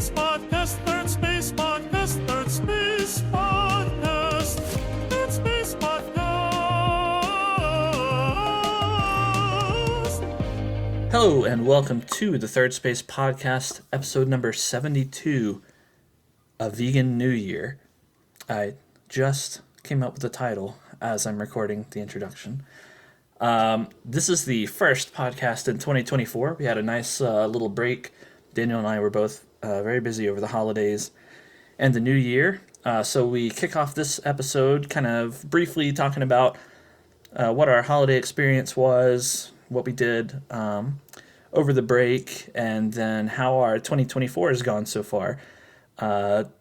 Space Podcast, Third Space Podcast, Third Space Podcast, Third Space Podcast. Hello and welcome to the Third Space Podcast, episode number 72, A Vegan New Year. I just came up with the title as I'm recording the introduction. This is the first podcast in 2024. We had a nice little break. Daniel and I were both very busy over the holidays and the new year. So we kick off this episode kind of briefly talking about what our holiday experience was, what we did over the break, and then how our 2024 has gone so far.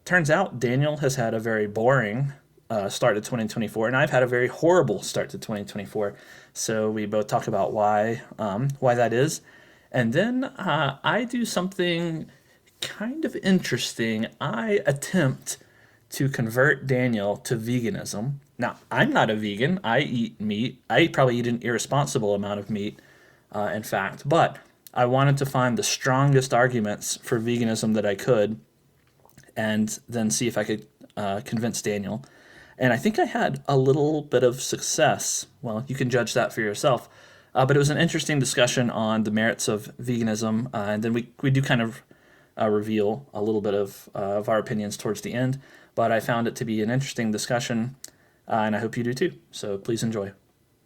Turns out Daniel has had a very boring start to 2024, and I've had a very horrible start to 2024. So we both talk about why that is. And then I do something kind of interesting. I attempt to convert Daniel to veganism. Now, I'm not a vegan. I eat meat. I probably eat an irresponsible amount of meat, in fact. But I wanted to find the strongest arguments for veganism that I could and then see if I could convince Daniel. And I think I had a little bit of success. Well, you can judge that for yourself. But it was an interesting discussion on the merits of veganism. And then we do kind of reveal a little bit of our opinions towards the end. But I found it to be an interesting discussion, and I hope you do too. So please enjoy.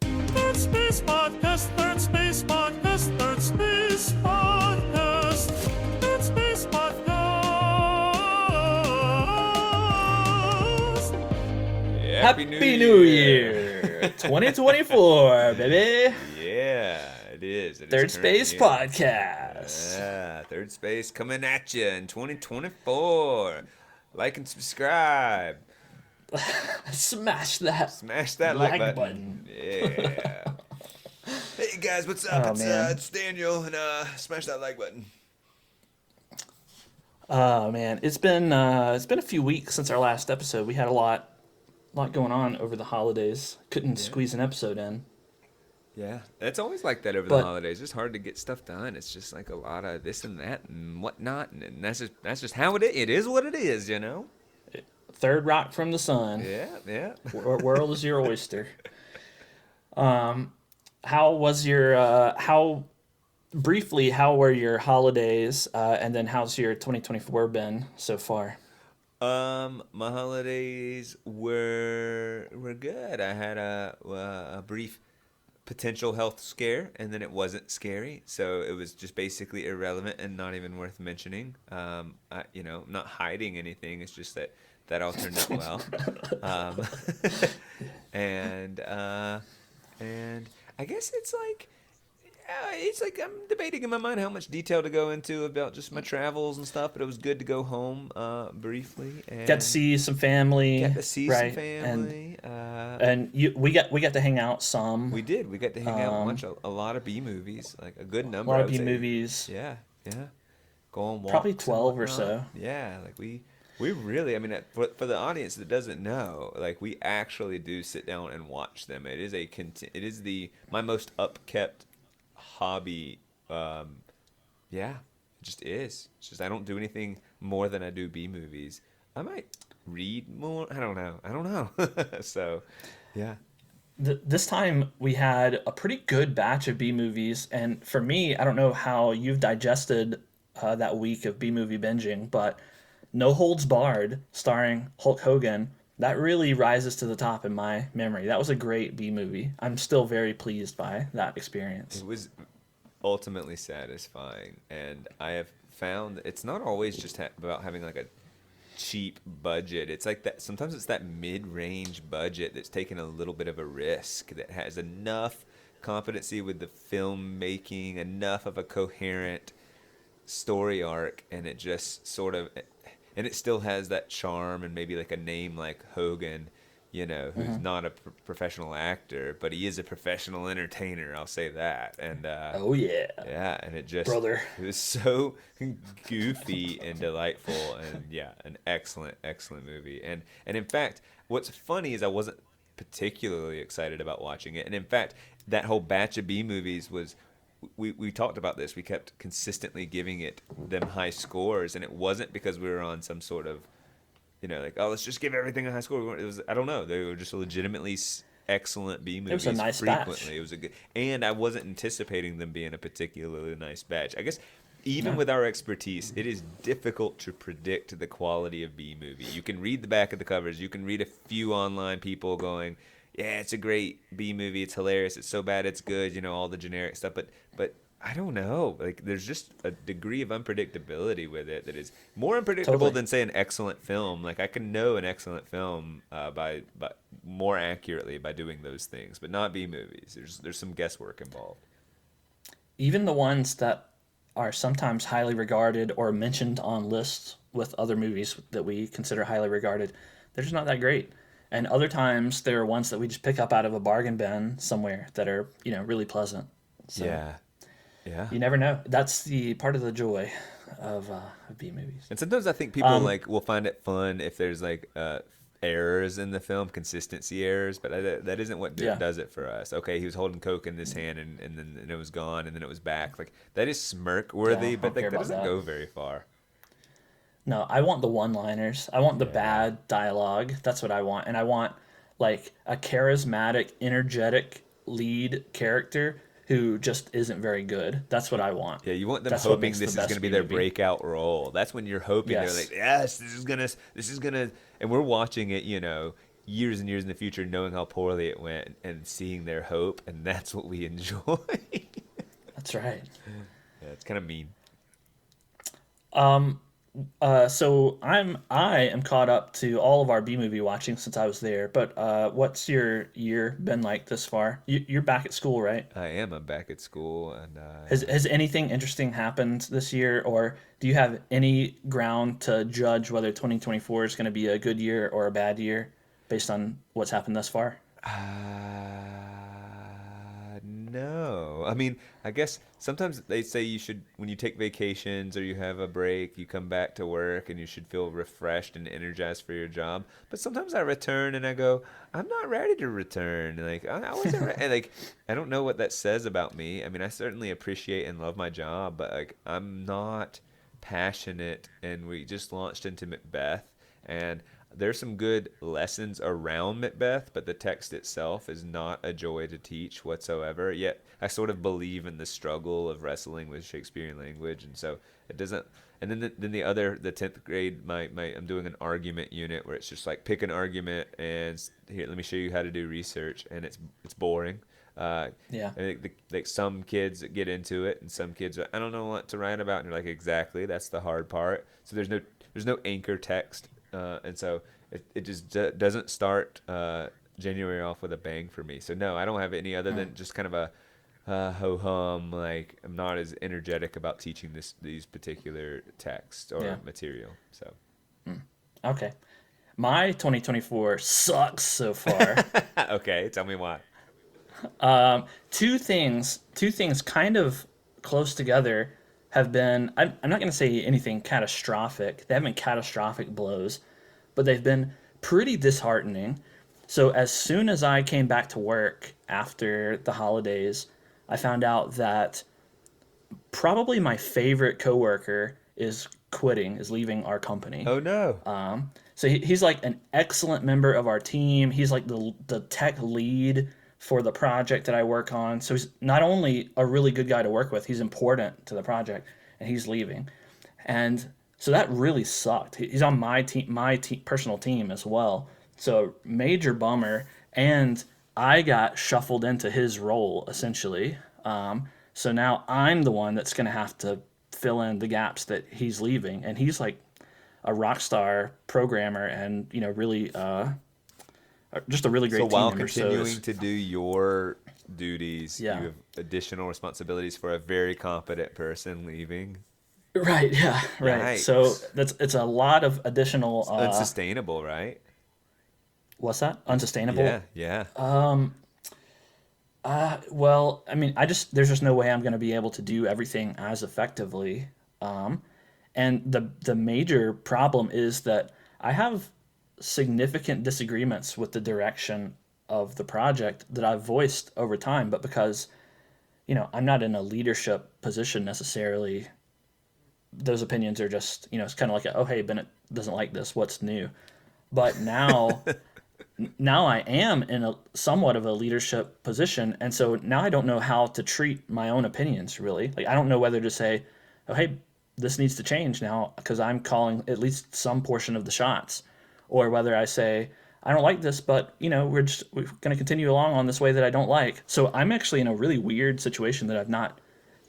Third Space Podcast, Third Space Podcast, Third Space Podcast, Third Space Podcast. Happy New Year 2024, baby. Yeah, it is. Third Space Podcast. Yeah, Third Space coming at you in 2024. Like and subscribe. Smash that like button. Yeah. Hey guys, what's up? It's Daniel, and smash that like button. Oh man, it's been a few weeks since our last episode. We had a lot going on over the holidays. Couldn't squeeze an episode in. Yeah, it's always like that over the holidays. It's hard to get stuff done. It's just like a lot of this and that and whatnot, and that's just how it is. It is what it is, you know. Third rock from the sun. Yeah. World is your oyster. How was your how were your holidays, and then how's your 2024 been so far? My holidays were good. I had a brief potential health scare, and then it wasn't scary, so it was just basically irrelevant and not even worth mentioning. I'm not hiding anything. It's just that all turned out well. And I guess it's like I'm debating in my mind how much detail to go into about just my travels and stuff, but it was good to go home briefly. And got to see some family. Some family. And we got to hang out some. We did. We got to hang out, a lot of B movies, like a good number. A lot of B movies. Yeah. Go on walks. Probably 12 or so. Yeah, like we really, I mean, for the audience that doesn't know, like we actually do sit down and watch them. It is my most upkept hobby. It just is. It's just I don't do anything more than I do B movies. I might read more. I don't know. So, yeah. This time we had a pretty good batch of B movies, and for me, I don't know how you've digested that week of B movie binging, but No Holds Barred, starring Hulk Hogan, that really rises to the top in my memory. That was a great B movie. I'm still very pleased by that experience. It was ultimately satisfying, and I have found it's not always just about having like a cheap budget. It's like that. Sometimes it's that mid-range budget that's taking a little bit of a risk, that has enough competency with the filmmaking, enough of a coherent story arc, and it just sort of. And it still has that charm and maybe like a name like Hogan, who's not a professional actor, but he is a professional entertainer. I'll say that. And oh yeah, yeah, and it just brother, it was so goofy and delightful, and an excellent movie. And in fact, what's funny is I wasn't particularly excited about watching it, and in fact, that whole batch of B movies was we talked about this. We kept consistently giving them high scores, and it wasn't because we were on some sort of, like, oh, let's just give everything a high score. It was, I don't know, they were just legitimately excellent B movies. It was a nice frequently. batch. It was a good, and I wasn't anticipating them being a particularly nice batch. I guess even Yeah. with our expertise, it is difficult to predict the quality of B movie. You can read the back of the covers. You can read a few online people going, yeah, it's a great B movie. It's hilarious. It's so bad it's good. All the generic stuff. But I don't know. Like, there's just a degree of unpredictability with it that is more unpredictable Totally. than, say, an excellent film. Like, I can know an excellent film by more accurately by doing those things, but not B movies. There's some guesswork involved. Even the ones that are sometimes highly regarded or mentioned on lists with other movies that we consider highly regarded, they're just not that great. And other times there are ones that we just pick up out of a bargain bin somewhere that are, really pleasant. So Yeah. you never know. That's the part of the joy of B movies. And sometimes I think people will find it fun if there's like errors in the film, consistency errors, but that isn't what Yeah. does it for us. Okay, he was holding Coke in this hand and then it was gone and then it was back. Like, that is smirk worthy, Yeah, I but don't care that about doesn't that. go very far. No, I want the one-liners. I want the Yeah. bad dialogue. That's what I want. And I want like a charismatic, energetic lead character who just isn't very good. That's what I want. Yeah, you want them That's what hoping makes this the is best going to be their B-movie. breakout role. That's when you're hoping Yes. they're like, yes, this is gonna, and we're watching it, years and years in the future, knowing how poorly it went and seeing their hope, and that's what we enjoy. That's right. Yeah, it's kind of mean. So I am caught up to all of our B movie watching since I was there. But what's your year been like this far? You're back at school, right? I'm back at school, and Has anything interesting happened this year, or do you have any ground to judge whether 2024 is going to be a good year or a bad year based on what's happened thus far? no. I mean, I guess sometimes they say you should, when you take vacations or you have a break, you come back to work and you should feel refreshed and energized for your job. But sometimes I return and I go, I'm not ready to return. Like, I wasn't ready. Like, I don't know what that says about me. I mean, I certainly appreciate and love my job, but like, I'm not passionate. And we just launched into Macbeth, and there's some good lessons around Macbeth, but the text itself is not a joy to teach whatsoever. Yet I sort of believe in the struggle of wrestling with Shakespearean language, and so it doesn't. And then the 10th grade, I'm doing an argument unit where it's just like pick an argument and here, let me show you how to do research, and it's boring. Yeah. I think like some kids get into it, and some kids are, I don't know what to write about, and you're like, exactly, that's the hard part. So there's no anchor text. And so it just doesn't start January off with a bang for me. So no, I don't have any other than just kind of a ho-hum. Like, I'm not as energetic about teaching these particular texts or material. So Okay. My 2024 sucks so far. okay, tell me why. Two things kind of close together have been, I'm not going to say anything catastrophic. They haven't been catastrophic blows, but they've been pretty disheartening. So as soon as I came back to work after the holidays, I found out that probably my favorite coworker is leaving our company. Oh no. So he's like an excellent member of our team. He's like the tech lead for the project that I work on. So he's not only a really good guy to work with, he's important to the project, and he's leaving. And so that really sucked. He's on my personal team as well. So major bummer. And I got shuffled into his role essentially. So now I'm the one that's going to have to fill in the gaps that he's leaving. And he's like a rock star programmer and, really just a really great So team while member. continuing to do your duties, Yeah. you have additional responsibilities for a very competent person leaving. Right, yeah, right. Yikes. So it's a lot of additional Unsustainable, right? what's that? Unsustainable? Yeah, yeah. Well, I mean, there's just no way I'm going to be able to do everything as effectively. And the major problem is that I have significant disagreements with the direction of the project that I've voiced over time, but because I'm not in a leadership position necessarily. Those opinions are just, it's kind of like, oh, hey, Bennett doesn't like this. What's new? But now I am in a somewhat of a leadership position, and so now I don't know how to treat my own opinions really. Like I don't know whether to say, "Oh, hey, this needs to change now because I'm calling at least some portion of the shots," or whether I say, "I don't like this, but we're going to continue along on this way that I don't like." So I'm actually in a really weird situation that I've not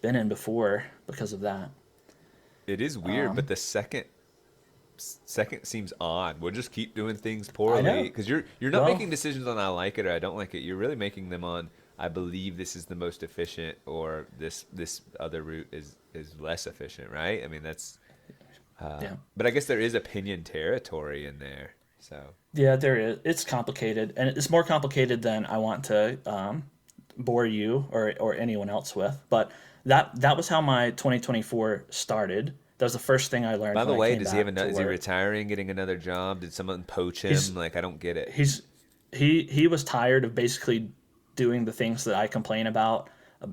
been in before because of that. It is weird, but the second seems odd. We'll just keep doing things I poorly know. because you're not Well, making decisions on I like it or I don't like it. You're really making them on I believe this is the most efficient or this other route is less efficient, right? I mean that's yeah. but I guess there is opinion territory in there. So Yeah, there is. It's complicated, and it's more complicated than I want to bore you or anyone else with. But that was how my 2024 started. That was the first thing I learned by the when I way, came does he have back to is he work. retiring, getting another job? Did someone poach He's him? Like I don't get it. he's he was tired of basically doing the things that I complain about,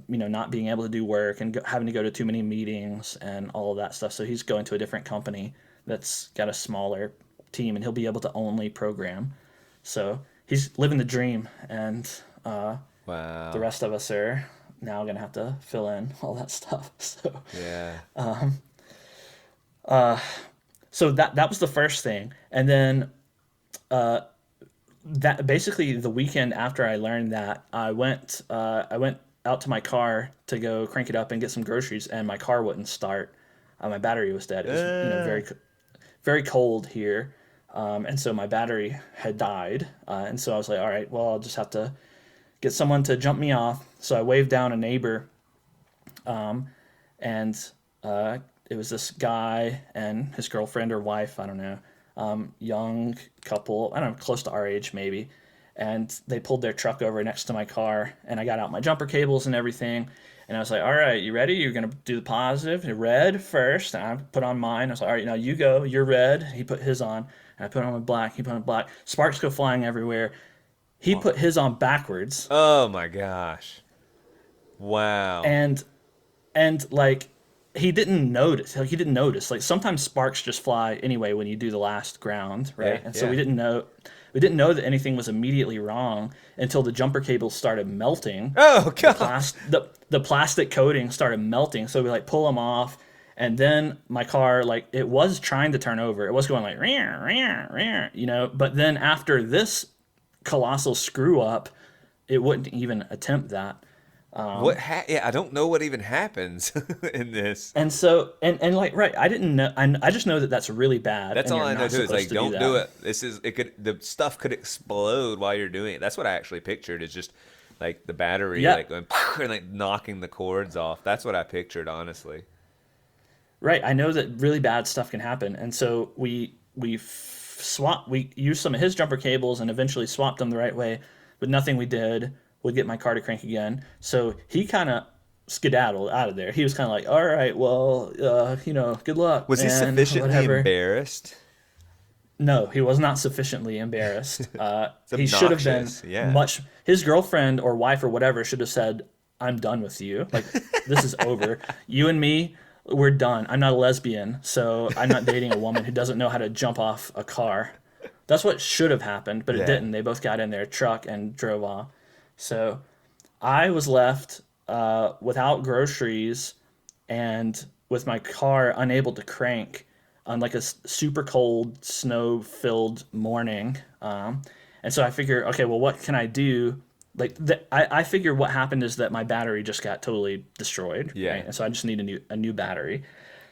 not being able to do work and having to go to too many meetings and all of that stuff. So he's going to a different company that's got a smaller team, and he'll be able to only program. So he's living the dream, and the Wow. rest of us are now gonna have to fill in all that stuff. Yeah. So that was the first thing, and then that basically the weekend after I learned that, I went out to my car to go crank it up and get some groceries, and my car wouldn't start. My battery was dead. It was Uh, very cold here, and so my battery had died, and so I was like, all right, well I'll just have to get someone to jump me off. So I waved down a neighbor, and it was this guy and his girlfriend or wife, I don't know, young couple, I don't know, close to our age maybe. And they pulled their truck over next to my car, and I got out my jumper cables and everything. And I was like, all right, you ready? You're going to do the positive, red first. And I put on mine. I was like, all right, now you go. You're red. He put his on. And I put on my black. He put on black. Sparks go flying everywhere. He put his on backwards. oh my gosh. Wow. And like he didn't notice, like sometimes sparks just fly anyway when you do the last ground, Yeah, right? And so yeah. we didn't know that anything was immediately wrong until the jumper cables started melting. Oh the god. plas- the, the plastic coating started melting, so we like pull them off, and then my car, like, it was trying to turn over, it was going like rear, rear, rear, but then after this colossal screw up, it wouldn't even attempt that. Yeah, I don't know what even happens in this. And so, and like, right, I didn't know. I just know that that's really bad, That's and all you're I know not too. Is supposed like to do don't do that. it. The stuff could explode while you're doing it. That's what I actually pictured. Is just like the battery Yeah, like going and like knocking the cords off. That's what I pictured, honestly. right. I know that really bad stuff can happen, and so we used some of his jumper cables and eventually swapped them the right way, but nothing we did would get my car to crank again. So he kind of skedaddled out of there. He was kind of like, "All right, well, good luck, Was he man. sufficiently Whatever." embarrassed? No, he was not sufficiently embarrassed. It's He should have been obnoxious. Yeah. much. His girlfriend or wife or whatever should have said, "I'm done with you. Like, this is over. You and me, we're done. I'm not a lesbian, so I'm not dating a woman who doesn't know how to jump off a car." That's what should have happened, but it Yeah. didn't. They both got in their truck and drove off. So I was left without groceries and with my car unable to crank on like a super cold, snow filled morning. And so I figure, okay, well, what can I do? Like, I figure what happened is that my battery just got totally destroyed, Yeah. right? And so I just need a new battery.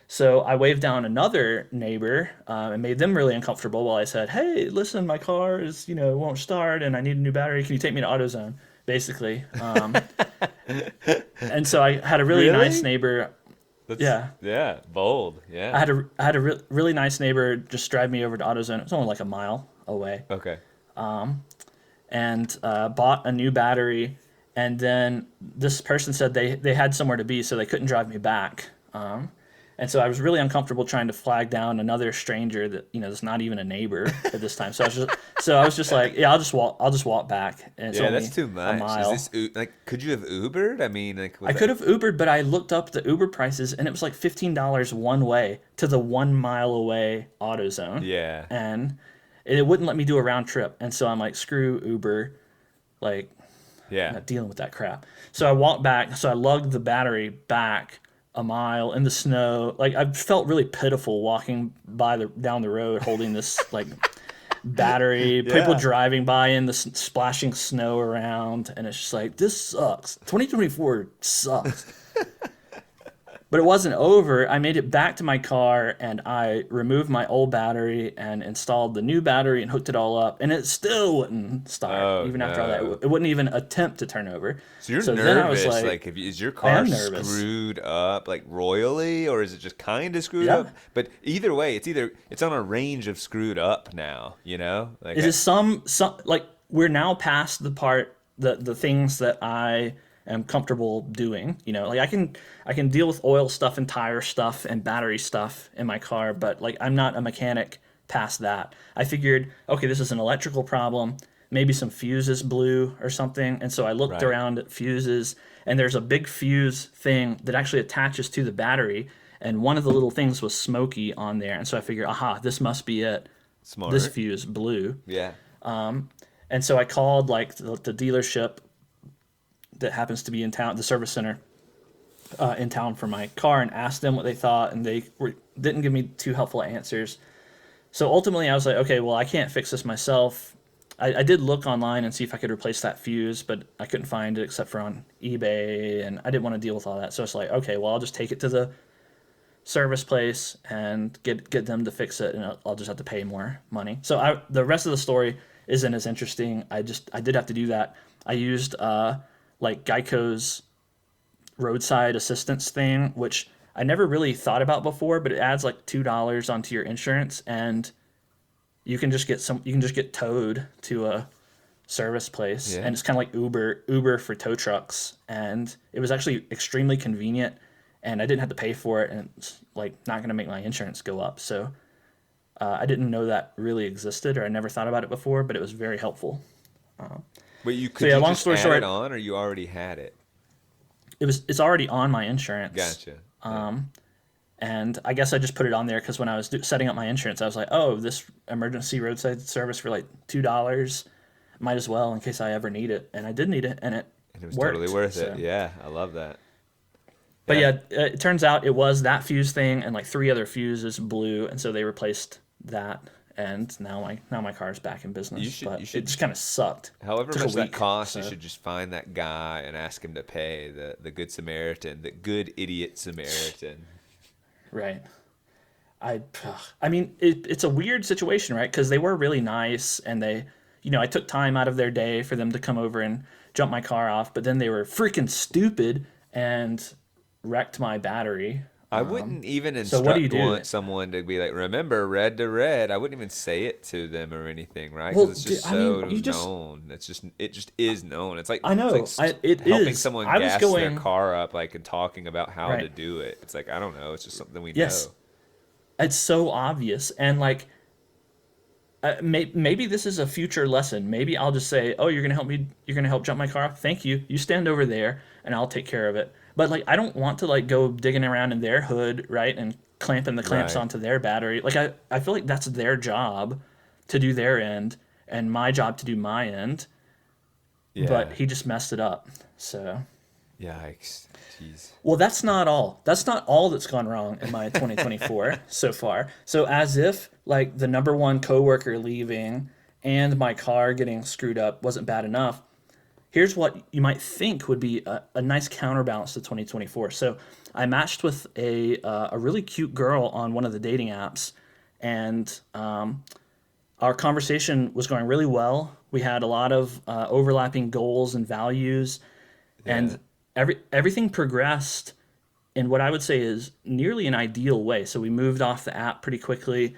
So I waved down another neighbor and made them really uncomfortable while I said, "Hey, listen, my car is, won't start, and I need a new battery. Can you take me to AutoZone?" Basically. And so I had a really nice Really? neighbor. That's Yeah, yeah, bold. I Yeah. had a really nice neighbor just drive me over to AutoZone. It was only like a mile away, Okay. and bought a new battery. And then this person said they had somewhere to be, so they couldn't drive me back. And so I was really uncomfortable trying to flag down another stranger that, that's not even a neighbor at this time. So I was just like, yeah, I'll just walk back. And it's Yeah, only that's too a much. mile. Is this like? Could you have Ubered? I mean, like, I could have Ubered, but I looked up the Uber prices, and it was like $15 one way to the 1 mile away AutoZone. Yeah. And it wouldn't let me do a round trip. And so I'm like, screw Uber, like, I'm Yeah. not dealing with that crap. So I walked back. So I lugged the battery back a mile in the snow. Like, I felt really pitiful walking down the road holding this like battery. People Yeah. driving by in the splashing snow around, and it's just like, this sucks. 2024 sucks. But it wasn't over. I made it back to my car, and I removed my old battery and installed the new battery and hooked it all up, and it still wouldn't start. Oh, Even after all that, no. it wouldn't even attempt to turn over. So you're then I was nervous. like, Is your I car am nervous. screwed up like royally, or is it just kind of screwed Yeah. up? But either way, it's on a range of screwed up now. Like It is some like, we're now past the part, the things that I am comfortable doing. Like, I can deal with oil stuff and tire stuff and battery stuff in my car, but like, I'm not a mechanic past that. I figured, okay, this is an electrical problem. Maybe some fuses blew or something. And so I looked Right. around at fuses, and there's a big fuse thing that actually attaches to the battery. And one of the little things was smoky on there. And so I figured, aha, this must be it. smart. This fuse blew. Yeah. And so I called like the dealership that happens to be in town, the service center in town for my car, and asked them what they thought, and they didn't give me too helpful answers. So ultimately I was like, okay, well, I can't fix this myself. I did look online and see if I could replace that fuse, but I couldn't find it except for on eBay, and I didn't want to deal with all that. So it's like, okay, well, I'll just take it to the service place and get them to fix it, and I'll just have to pay more money. So the rest of the story isn't as interesting. I did have to do that. I used like Geico's roadside assistance thing, which I never really thought about before, but it adds like $2 onto your insurance, and you can just get towed to a service place. Yeah. And it's kind of like Uber for tow trucks, and it was actually extremely convenient, and I didn't have to pay for it, and it's like not going to make my insurance go up. So I didn't know that really existed, or I never thought about it before, but it was very helpful. But could yeah, you long just story add short- it on, or you already had it? It's already on my insurance. Gotcha. And I guess I just put it on there because when I was setting up my insurance, I was like, oh, this emergency roadside service for like $2, might as well in case I ever need it. And I did need it, and it was worked, totally worth so. it. Yeah, I love that. But yeah, it turns out it was that fuse thing, and like 3 other fuses blew, and so they replaced that. And now my car's back in business. You should it just kind of sucked. However Took a much that week, costs, you so. should just find that guy and ask him to pay the good Samaritan, the good idiot Samaritan. Right. I mean, it's a weird situation, right? Because they were really nice, and they, I took time out of their day for them to come over and jump my car off, but then they were freaking stupid and wrecked my battery. I wouldn't even so what do you instruct do? someone to be like, remember, red to red. I wouldn't even say it to them or anything, right? Well, Because it's just I mean, you just- known. It just is known. It's like I know, it's like it helping is. someone I was gas their going- car up, like, and talking about how to Right. do it. It's like, I don't know. It's just something we Yes. know. It's so obvious, and like, maybe this is a future lesson. Maybe I'll just say, oh, you're gonna help me. You're gonna help jump my car off. Thank you. You stand over there, and I'll take care of it. But like, I don't want to like go digging around in their hood, right, and clamping the clamps Right. onto their battery. Like, I feel like that's their job to do their end, and my job to do my end. Yeah. But he just messed it up. So, Yikes. Jeez. well, that's not all. That's not all that's gone wrong in my 2024 so far. So as if like the number one coworker leaving and my car getting screwed up wasn't bad enough, here's what you might think would be a nice counterbalance to 2024. So I matched with a really cute girl on one of the dating apps, and our conversation was going really well. We had a lot of overlapping goals and values, and everything progressed in what I would say is nearly an ideal way. So we moved off the app pretty quickly,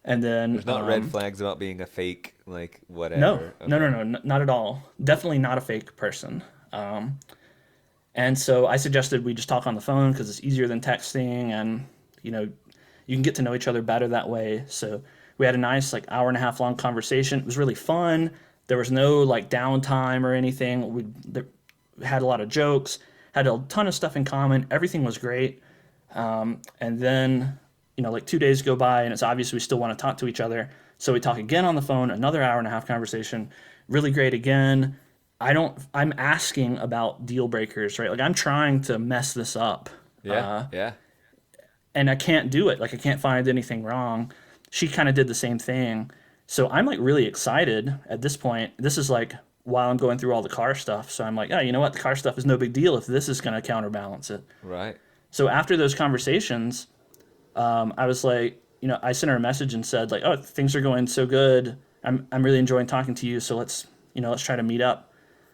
and then There's not red flags about being a fake, like, whatever. no, Okay. no, not at all. Definitely not a fake person. And so I suggested we just talk on the phone because it's easier than texting, and you can get to know each other better that way. So we had a nice like hour and a half long conversation. It was really fun. There was no like downtime or anything. We had a lot of jokes, had a ton of stuff in common. Everything was great. And then, like 2 days go by and it's obvious we still want to talk to each other. So we talk again on the phone, another hour and a half conversation. Really great again. I'm asking about deal breakers, right? Like I'm trying to mess this up. Yeah. And I can't do it. Like I can't find anything wrong. She kind of did the same thing. So I'm like really excited at this point. This is like while I'm going through all the car stuff. So I'm like, oh, you know what? The car stuff is no big deal if this is going to counterbalance it. Right. So after those conversations, I was like, I sent her a message and said like, oh, things are going so good. I'm really enjoying talking to you. So let's try to meet up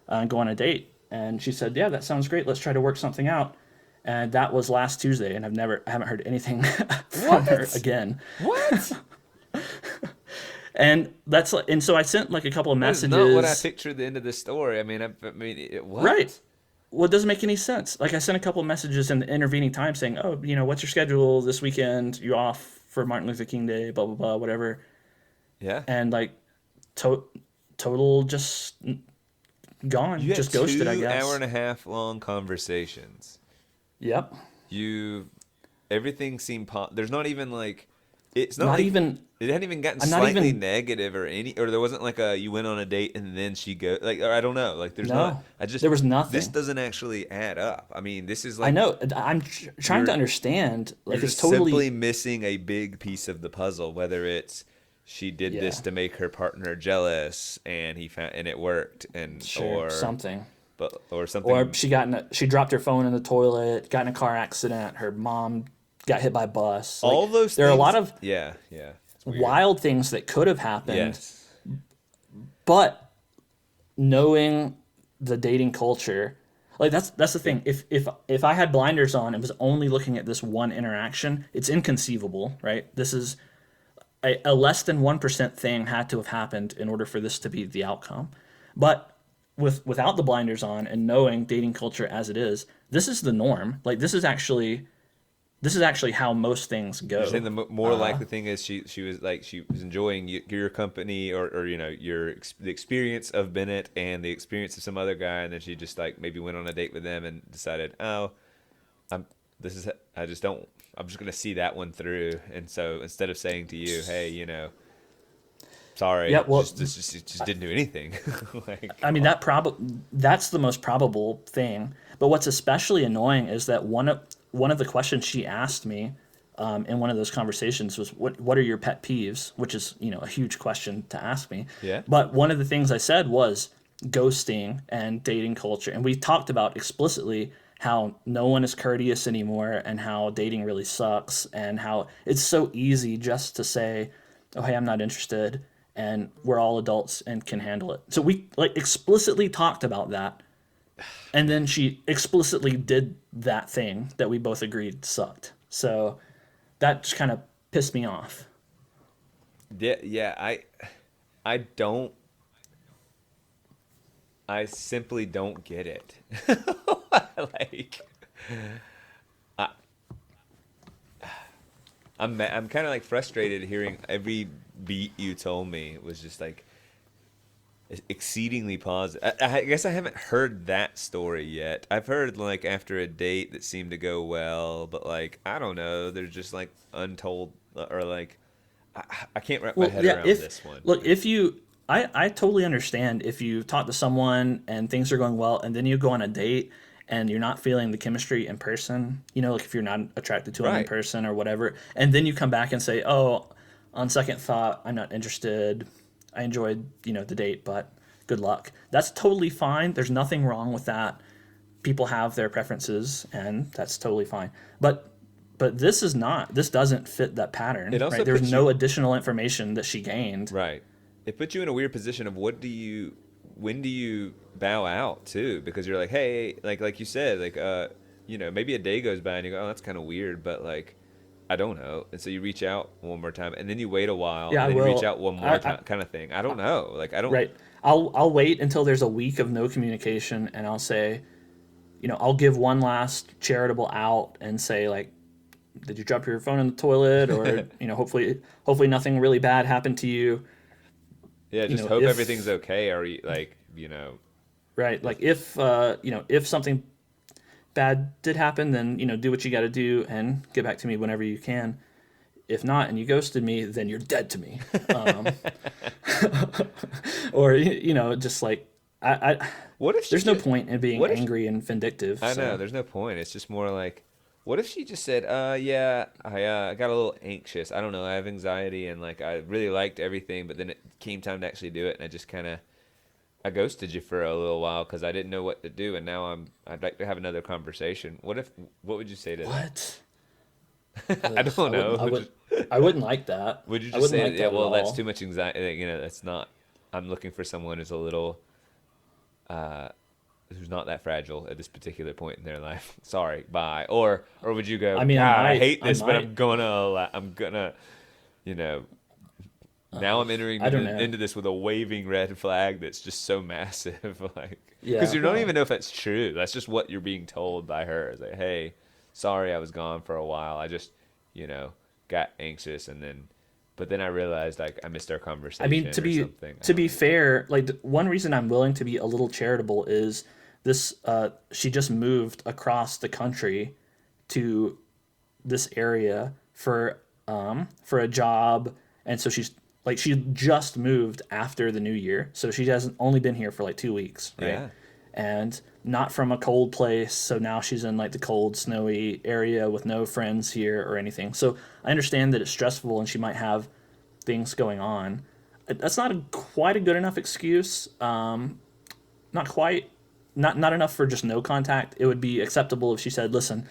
and go on a date. And she said, yeah, that sounds great. Let's try to work something out. And that was last Tuesday, and I haven't heard anything from her again. What? And so I sent like a couple of messages. That's not what I pictured the end of the story. What? Right. Well, it doesn't make any sense. Like I sent a couple of messages in the intervening time saying, oh, what's your schedule this weekend? You off for Martin Luther King Day, blah, blah, blah, whatever. Yeah. And like total just gone, You just had ghosted, I 2 guess. hour and a half long conversations. Yep. Everything seemed there's not even like, it's not, Not like, even. it hadn't even gotten I'm not slightly even- negative or there wasn't like you went on a date and then she go like, or I don't know, like there's No. not, There was nothing. This doesn't actually add up. I mean, this is like, I know. I'm trying to you're- understand. Like you're it's just totally. simply missing a big piece of the puzzle, whether it's she did this Yeah. to make her partner jealous and it worked Sure, or something. or something. Or she dropped her phone in the toilet, got in a car accident, her mom got hit by a bus. Like, all those there are a things- lot of yeah. It's weird. wild things that could have happened. Yes. But knowing the dating culture, like that's the thing. If I had blinders on and was only looking at this one interaction, it's inconceivable, right? This is a less than 1% thing had to have happened in order for this to be the outcome. But without the blinders on and knowing dating culture as it is, this is the norm. Like this is actually how most things go. You're saying the more likely thing is she was enjoying your company or the experience of Bennett and the experience of some other guy, and then she just like maybe went on a date with them and decided, oh, I'm just gonna see that one through, and so instead of saying to you, hey, sorry, Yeah, well, just didn't do anything. Like, I mean, that's the most probable thing. But what's especially annoying is that one of the questions she asked me in one of those conversations was, what are your pet peeves? Which is, a huge question to ask me. Yeah. But one of the things I said was ghosting and dating culture. And we talked about explicitly how no one is courteous anymore and how dating really sucks and how it's so easy just to say, oh, hey, I'm not interested. And we're all adults and can handle it. So we like explicitly talked about that. And then she explicitly did that thing that we both agreed sucked. So that just kind of pissed me off. Yeah, I simply don't get it. Like, I'm kind of like frustrated hearing every beat you told me was just like exceedingly positive. I guess I haven't heard that story yet. I've heard like after a date that seemed to go well, but like I don't know, there's just like untold or like I can't wrap my head around this one. Look, I totally understand if you talk to someone and things are going well, and then you go on a date and you're not feeling the chemistry in person, like if you're not attracted to them in Right. person or whatever, and then you come back and say, oh, on second thought, I'm not interested. I enjoyed, the date, but good luck. That's totally fine. There's nothing wrong with that. People have their preferences, and that's totally fine. But this doesn't fit that pattern. It also right? There's puts no you- additional information that she gained. Right. It puts you in a weird position of when do you bow out too? Because you're like, hey, like you said, like maybe a day goes by and you go, oh, that's kind of weird, but like I don't know. And so you reach out one more time and then you wait a while Yeah, and then I you will. reach out one more time kind of thing. I don't know. Like I don't Right. I'll wait until there's a week of no communication, and I'll say, I'll give one last charitable out and say like, did you drop your phone in the toilet, or hopefully nothing really bad happened to you. Yeah, just hope everything's okay. Or like, right, like if something bad did happen, then do what you got to do and get back to me whenever you can. If not, and you ghosted me, then you're dead to me. Or just like what if there's no point in being angry and vindictive. I know there's no point. It's just more like, what if she just said, yeah, I got a little anxious. I don't know, I have anxiety, and like I really liked everything, but then it came time to actually do it, and I just kind of I ghosted you for a little while because I didn't know what to do, and now I'd like to have another conversation. What would you say to what? that? I don't know. I wouldn't like that. Would you just say, like yeah, well, that's all. too much anxiety. That's not. I'm looking for someone who's a little, who's not that fragile at this particular point in their life. Sorry, bye. Or would you go? I mean, God, I hate this, but might. I'm gonna, you know. Now I'm entering I don't know. into this with a waving red flag that's just so massive, like, Yeah, because you don't well, even know if that's true. That's just what you're being told by her. It's like, hey, sorry, I was gone for a while. I just, got anxious, but then I realized like I missed our conversation. I mean, to be fair, like one reason I'm willing to be a little charitable is this. She just moved across the country to this area for a job, and so she just moved after the new year, so she hasn't only been here for like 2 weeks, right? Yeah. And not from a cold place, so now she's in like the cold, snowy area with no friends here or anything. So I understand that it's stressful and she might have things going on. That's not quite a good enough excuse. Not quite, not enough for just no contact. It would be acceptable if she said, "Listen,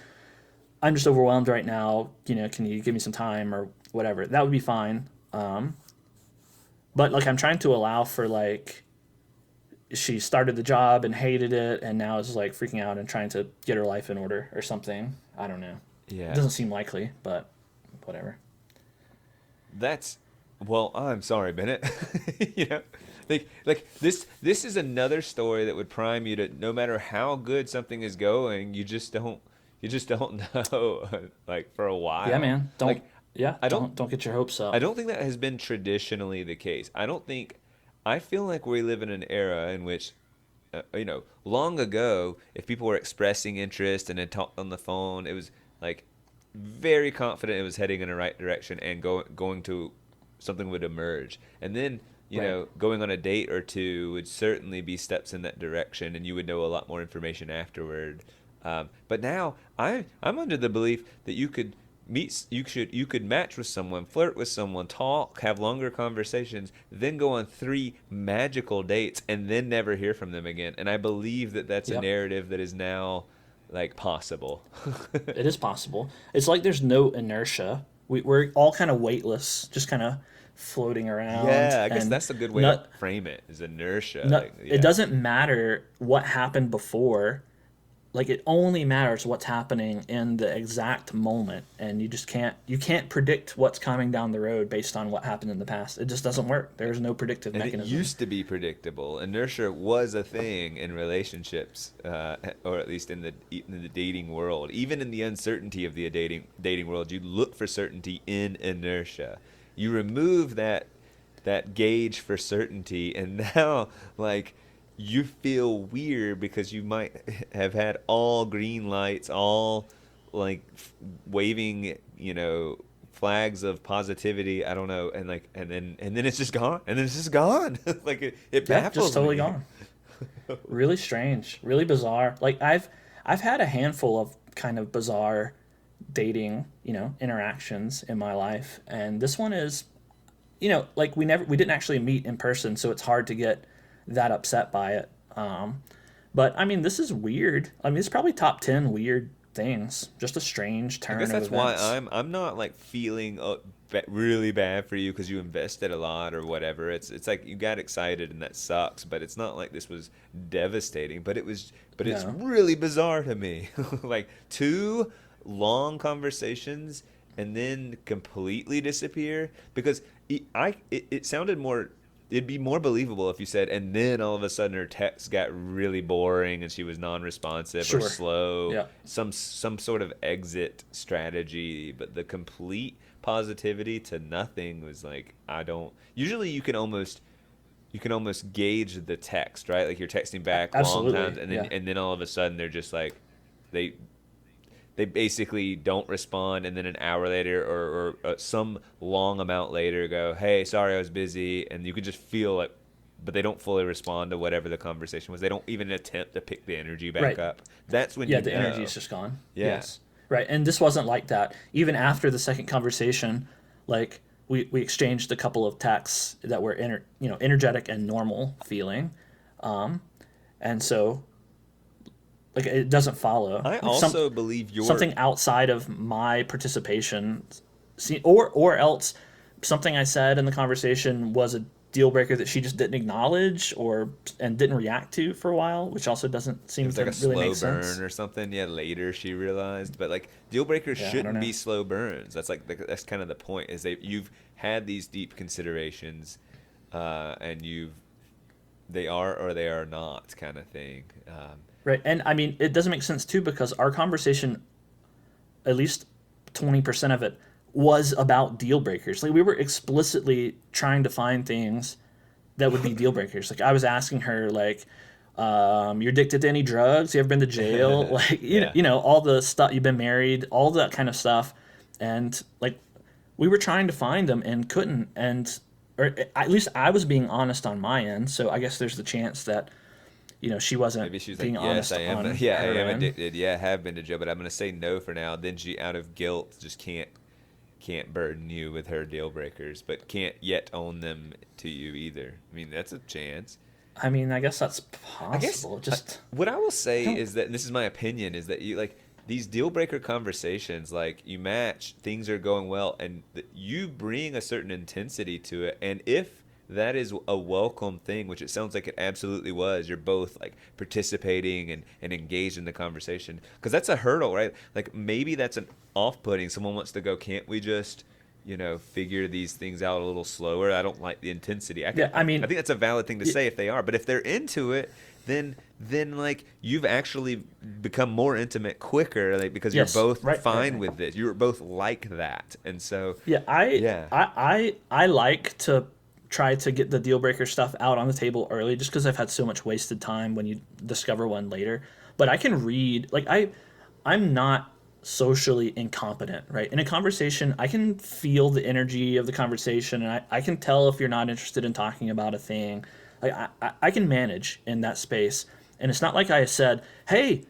I'm just overwhelmed right now. Can you give me some time or whatever?" That would be fine. But like I'm trying to allow for like she started the job and hated it and now is like freaking out and trying to get her life in order or something. I don't know. Yeah. It doesn't seem likely, but whatever. Well, I'm sorry, Bennett. Like this is another story that would prime you to, no matter how good something is going, you just don't know like for a while. Yeah, man. Don't Don't get your hopes up. I don't think that has been traditionally the case. I feel like we live in an era in which, long ago, if people were expressing interest and had talked on the phone, it was like very confident it was heading in the right direction and going to something would emerge. And then, going on a date or two would certainly be steps in that direction, and you would know a lot more information afterward. But now I'm under the belief that you could match with someone, flirt with someone, talk, have longer conversations, then go on 3 magical dates and then never hear from them again. And I believe that that's a narrative that is now like possible. It is possible. It's like there's no inertia. We're all kind of weightless, just kind of floating around. Yeah, I guess and that's a good way to frame it, is inertia. It doesn't matter what happened before. Like it only matters what's happening in the exact moment, and you can't predict what's coming down the road based on what happened in the past. It just doesn't work. There's no predictive mechanism. It used to be predictable. Inertia was a thing in relationships, or at least in the dating world. Even in the uncertainty of the dating world, you look for certainty in inertia. You remove that gauge for certainty, and now like you feel weird because you might have had all green lights, all like waving, flags of positivity. I don't know, and then it's just gone, and then it's just gone. Like it baffles just totally me. gone. Really strange, really bizarre. Like I've had a handful of kind of bizarre dating, interactions in my life, and this one is, like we didn't actually meet in person, so it's hard to get that upset by it. But I mean, this is weird. I mean, it's probably top 10 weird things. Just a strange turn. I guess that's of events. why I'm not like feeling really bad for you because you invested a lot or whatever. It's like you got excited and that sucks, but it's not like this was devastating. But it's really bizarre to me. Like 2 long conversations and then completely disappear, because it sounded more. it'd be more believable if you said, and then all of a sudden her text got really boring and she was non-responsive or Sure. slow, Yeah. some sort of exit strategy. But the complete positivity to nothing was like, I don't. Usually you can almost gauge the text, right? Like you're texting back long Absolutely. times, Yeah. and then all of a sudden they're just like they they basically don't respond, and then an hour later or some long amount later go, hey, sorry, I was busy, and you could just feel it, but they don't fully respond to whatever the conversation was. They don't even attempt to pick the energy back Right. up. That's when Yeah, you the know. energy is just gone. Yeah. Yes. Right. And this wasn't like that. Even after the second conversation, like we exchanged a couple of texts that were energetic and normal feeling. And so like it doesn't follow. I Like, also believe you're something outside of my participation, or else something I said in the conversation was a deal breaker that she just didn't acknowledge and didn't react to for a while, which also doesn't it seem was to like a really slow make burn sense. or something. Yeah, later she realized, but like deal breakers Yeah, I don't shouldn't know. be slow burns. That's like that's kind of the point. Is you've had these deep considerations, and they are or they are not kind of thing. Right. And I mean, it doesn't make sense too because our conversation, at least 20% of it, was about deal breakers. Like we were explicitly trying to find things that would be deal breakers. Like I was asking her, like, you're addicted to any drugs? You ever been to jail? Like, Yeah. all the stuff. You've been married, all that kind of stuff. And like, we were trying to find them and couldn't. And or at least I was being honest on my end. So I guess there's the chance that she wasn't Maybe she's being like, yes, honest I am. on Yeah, I her am end. addicted. Yeah, I have been to jail, but I'm gonna say no for now. Then she, out of guilt, just can't burden you with her deal breakers, but can't yet own them to you either. I mean, that's a chance. I mean, I guess that's I guess possible. Just what I will say don't. is that, and this is my opinion, is that you like these deal breaker conversations, like you match, things are going well, and you bring a certain intensity to it, and if that is a welcome thing, which it sounds like it absolutely was. You're both like participating and engaged in the conversation, because that's a hurdle, right? Like maybe that's an off-putting. Someone wants to go, can't we just, figure these things out a little slower? I don't like the intensity. Yeah, I I mean, think that's a valid thing to say if they are, but if they're into it, then like you've actually become more intimate quicker, like because yes, you're both right, fine right. with this. You're both like that, and so Yeah, yeah. I like to try to get the deal breaker stuff out on the table early just because I've had so much wasted time when you discover one later. But I can read, like I'm not socially incompetent, right? In a conversation, I can feel the energy of the conversation and I can tell if you're not interested in talking about a thing. Like I can manage in that space. And it's not like I said, hey,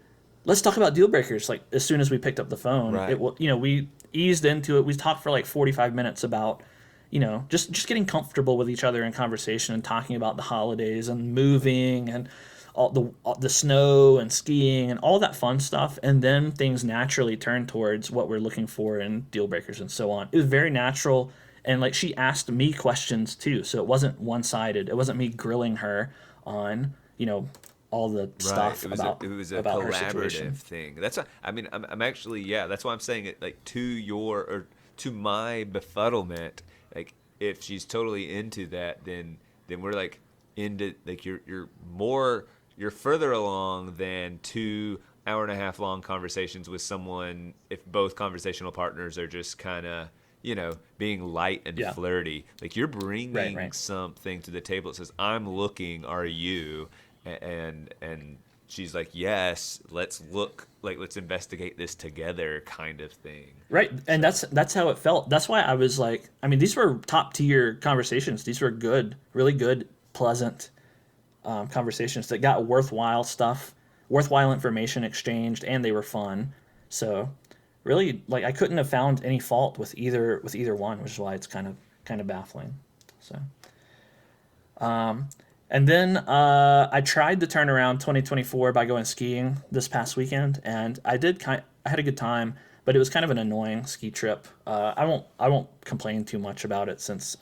let's talk about deal breakers. Like as soon as we picked up the phone, Right. we eased into it. We talked for like 45 minutes about just getting comfortable with each other in conversation and talking about the holidays and moving and all the snow and skiing and all that fun stuff. And then things naturally turn towards what we're looking for in deal breakers and so on. It was very natural. And like she asked me questions too. So it wasn't one sided. It wasn't me grilling her on, all the stuff Right. It was a about her situation. collaborative thing. That's why, I mean, I'm actually, yeah, that's why I'm saying it, like to my befuddlement, like if she's totally into that, then we're like into, like you're further along than 2 hour-and-a-half long conversations with someone if both conversational partners are just kind of, being light and Yeah. flirty. Like you're bringing Right. something to the table that says, I'm looking, are you? And she's like, yes, let's look, like let's investigate this together, kind of thing. Right. And that's how it felt. That's why I was like, I mean, these were top tier conversations. These were good, really good, pleasant conversations that got worthwhile stuff, worthwhile information exchanged, and they were fun. So really, like I couldn't have found any fault with either one, which is why it's kind of baffling. So and then I tried to turn around 2024 by going skiing this past weekend, and I had a good time, but it was kind of an annoying ski trip. I won't complain too much about it since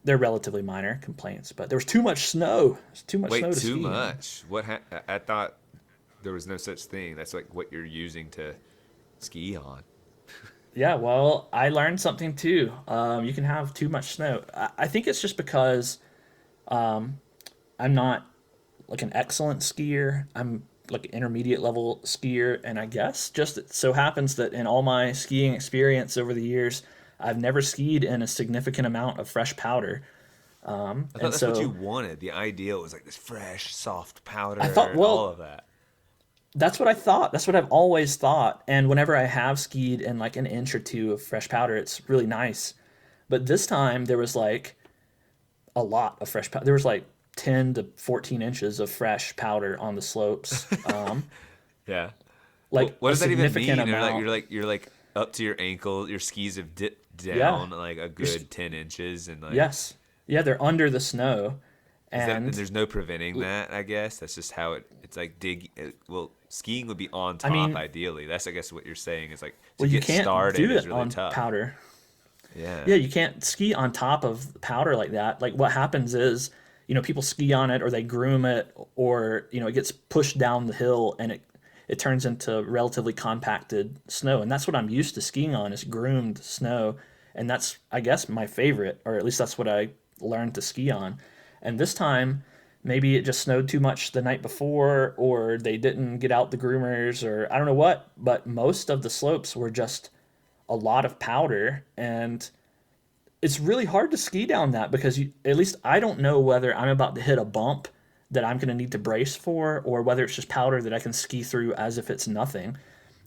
they're relatively minor complaints, but there was too much snow. There's too much snow Wait, to too ski in. much? I thought there was no such thing. That's like what you're using to ski on. Yeah, well, I learned something too. You can have too much snow. I think it's just because I'm not like an excellent skier. I'm like an intermediate level skier, and I guess just it so happens that in all my skiing experience over the years, I've never skied in a significant amount of fresh powder. I thought And that's what you so wanted. The ideal was like this fresh, soft I thought, powder, all well, of that. that's what I thought. That's what I've always thought. And whenever I have skied in like an inch or two of fresh powder, it's really nice. But this time there was like a lot of fresh powder. There was like 10 to 14 inches of fresh powder on the slopes. Yeah. Well, Like what a does that even significant mean? Or like amount. you're like up to your ankle. Your skis have dipped Yeah. down like a You're, good 10 inches, and like yes. Yeah, they're under the snow. is that? And And there's no preventing that. I guess that's just how it. It's like well, skiing would be on I top mean, ideally. That's I guess what you're saying is like to well, you get can't started do is it really on tough. powder. Yeah. Yeah, you can't ski on top of powder like that. Like what happens is, people ski on it or they groom it or, it gets pushed down the hill and it turns into relatively compacted snow. And that's what I'm used to skiing on is groomed snow. And that's, I guess, my favorite, or at least that's what I learned to ski on. And this time, maybe it just snowed too much the night before, or they didn't get out the groomers, or I don't know what, but most of the slopes were just a lot of powder. And it's really hard to ski down that because at least I don't know whether I'm about to hit a bump that I'm going to need to brace for or whether it's just powder that I can ski through as if it's nothing.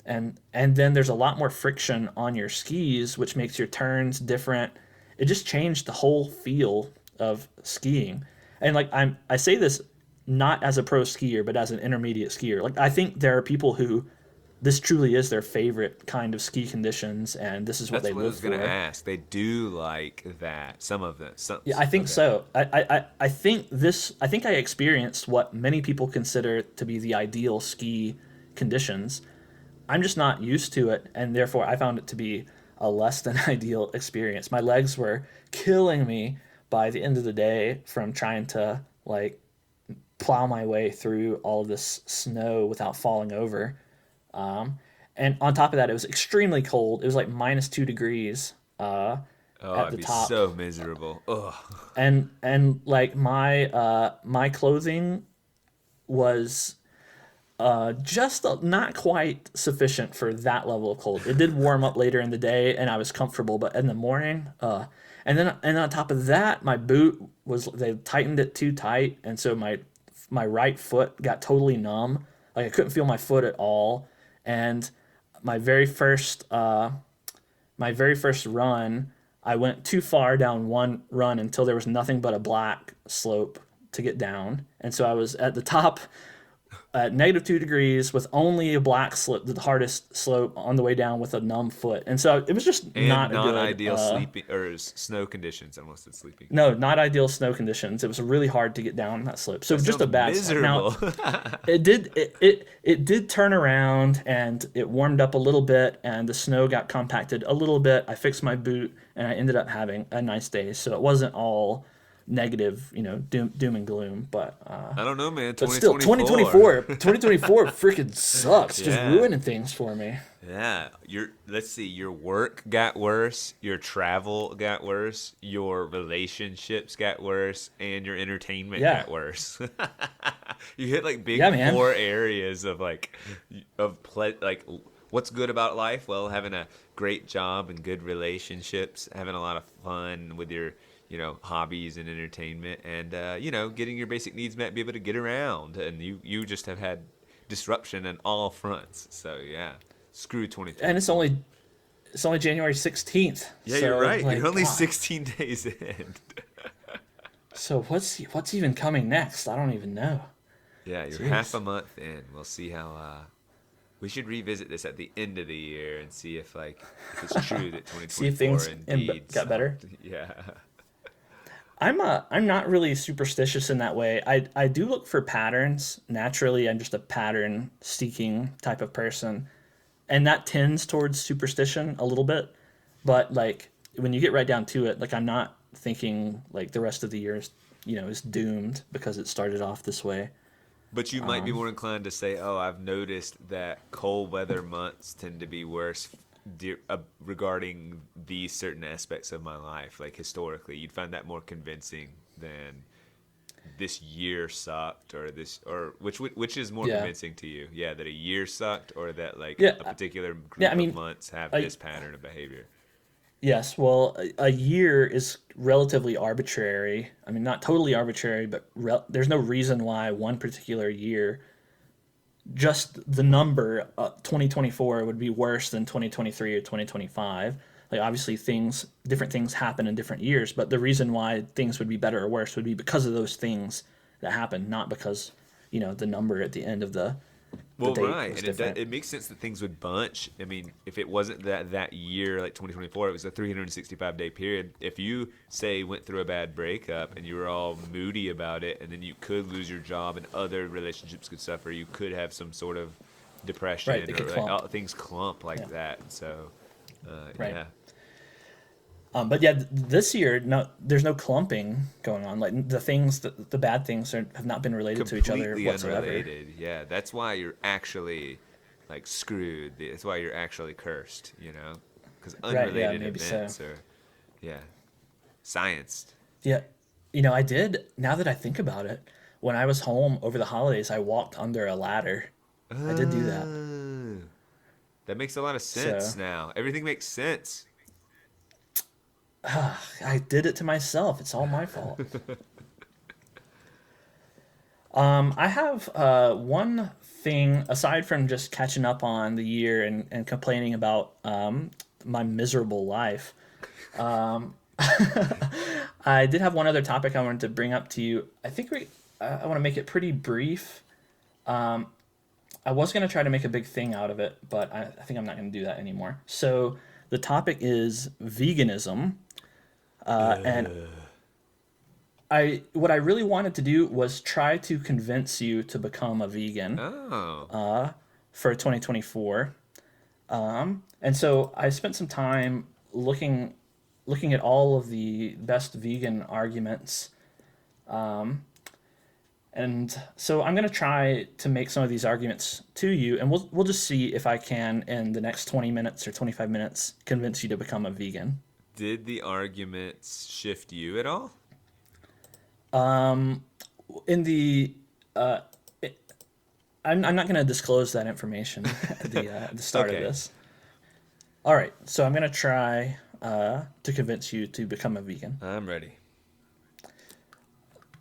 And then there's a lot more friction on your skis which makes your turns different. It just changed the whole feel of skiing. And like I say this not as a pro skier but as an intermediate skier. Like I think there are people who this truly is their favorite kind of ski conditions and this is what That's they what I live was gonna for. ask. They do like that. Some of them. Some. Yeah, I think Okay. so. I think this. I think I experienced what many people consider to be the ideal ski conditions. I'm just not used to it, and therefore I found it to be a less than ideal experience. My legs were killing me by the end of the day from trying to like plow my way through all of this snow without falling over. And on top of that, it was extremely cold. It was like -2 degrees Oh, at I'd the be top, so miserable. Ugh. and like my clothing was just not quite sufficient for that level of cold. It did warm up later in the day, and I was comfortable, but in the morning, and on top of that, my boot was they tightened it too tight, and so my right foot got totally numb. Like I couldn't feel my foot at all, and my very first my very first run, I went too far down one run until there was nothing but a black slope to get down. And so I was at the top at -2 degrees with only a black slope, the hardest slope on the way down with a numb foot. And so it was just And not a good, non-ideal sleeping or snow conditions. I almost said sleeping. no, not ideal snow conditions. It was really hard to get down that slope. So That just sounds a bad start. Now, miserable. it did turn around and it warmed up a little bit and the snow got compacted a little bit. I fixed my boot and I ended up having a nice day. So it wasn't all negative, doom and gloom, I don't know, man. but still 2024. 2024 freaking sucks. Just Yeah. ruining things for me. Yeah. Let's see. Your work got worse. Your travel got worse. Your relationships got worse, and your entertainment Yeah. got worse. You hit like big Yeah, man. four areas of like what's good about life? Well, having a great job and good relationships, having a lot of fun with your hobbies and entertainment, and getting your basic needs met, be able to get around, and you just have had disruption on all fronts. So yeah, screw 2020. And it's only January 16th. Yeah, so, you're right. like, You're only God. 16 days in. So what's even coming next? I don't even know. Yeah, you're Jeez. half a month in. We'll see how. We should revisit this at the end of the year and see if it's true that 2024 See if things indeed got better. Yeah. I'm not really superstitious in that way. I do look for patterns. Naturally, I'm just a pattern seeking type of person. And that tends towards superstition a little bit. But like when you get right down to it, like I'm not thinking like the rest of the year is doomed because it started off this way. But you might be more inclined to say, "Oh, I've noticed that cold weather months tend to be worse regarding these certain aspects of my life." Like historically, you'd find that more convincing than this year sucked, or which is more Yeah. convincing to you? Yeah, that a year sucked, or that like Yeah. a particular group Yeah. I of mean, months have I, this pattern of behavior? yes. Well, a year is relatively arbitrary. I mean, not totally arbitrary, but there's no reason why one particular year, just the number 2024 would be worse than 2023 or 2025. Like obviously different things happen in different years, but the reason why things would be better or worse would be because of those things that happen, not because the number at the end of the Well, date right, was and different. it makes sense that things would bunch. I mean, if it wasn't that year, like 2024, it was a 365-day period. If you say went through a bad breakup and you were all moody about it, and then you could lose your job and other relationships could suffer, you could have some sort of Right, depression they or could like clump. things clump like Yeah, that. So, right. yeah, But yeah, this year, no, there's no clumping going on. Like the bad things have not been related to each other completely whatsoever. unrelated. Yeah, that's why you're actually like screwed. That's why you're actually cursed. Because Right? Yeah, unrelated maybe so. events are, yeah, science. Yeah, I did. Now that I think about it, when I was home over the holidays, I walked under a ladder. I did do that. Oh, that makes a lot of So sense now. Everything makes sense. I did it to myself. It's all my fault. I have one thing aside from just catching up on the year and complaining about my miserable life. I did have one other topic I wanted to bring up to you. I want to make it pretty brief. I was going to try to make a big thing out of it, but I think I'm not going to do that anymore. So the topic is veganism, and what I really wanted to do was try to convince you to become a vegan Oh, for 2024. And so I spent some time looking at all of the best vegan arguments. And so I'm going to try to make some of these arguments to you, and we'll just see if I can, in the next 20 minutes or 25 minutes, convince you to become a vegan. did the arguments shift you at all? In the I'm not going to disclose that information at the start of Okay, this. All right, so I'm going to try to convince you to become a vegan. I'm ready.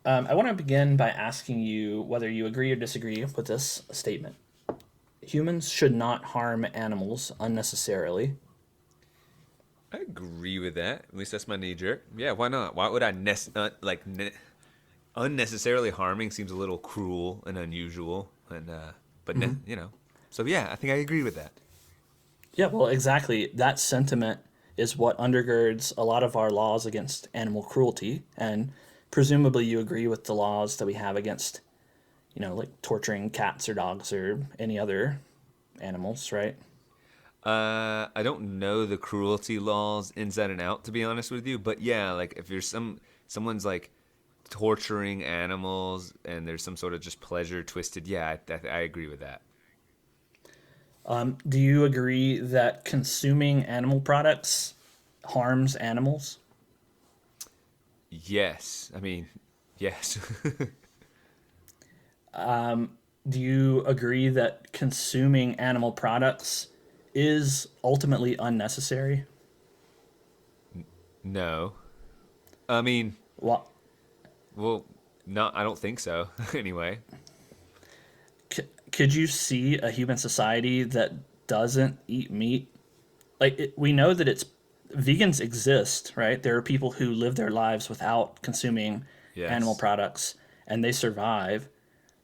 I want to begin by asking you whether you agree or disagree with this statement. Humans should not harm animals unnecessarily. I agree with that. At least that's my knee jerk. Yeah, why not? Why would I unnecessarily harming seems a little cruel and unusual, and So yeah, I think I agree with that. Yeah, well, exactly. That sentiment is what undergirds a lot of our laws against animal cruelty, and presumably you agree with the laws that we have against, like torturing cats or dogs or any other animals, right? I don't know the cruelty laws inside and out, to be honest with you. But yeah, like if you're someone's like torturing animals and there's some sort of just pleasure twisted, yeah, I agree with that. Do you agree that consuming animal products harms animals? Yes, I mean, yes. Do you agree that consuming animal products is ultimately unnecessary? No, I mean, Well, well, not. I don't think so. Anyway, could you see a human society that doesn't eat meat? We know that vegans exist, right? There are people who live their lives without consuming animal yes. products and they survive.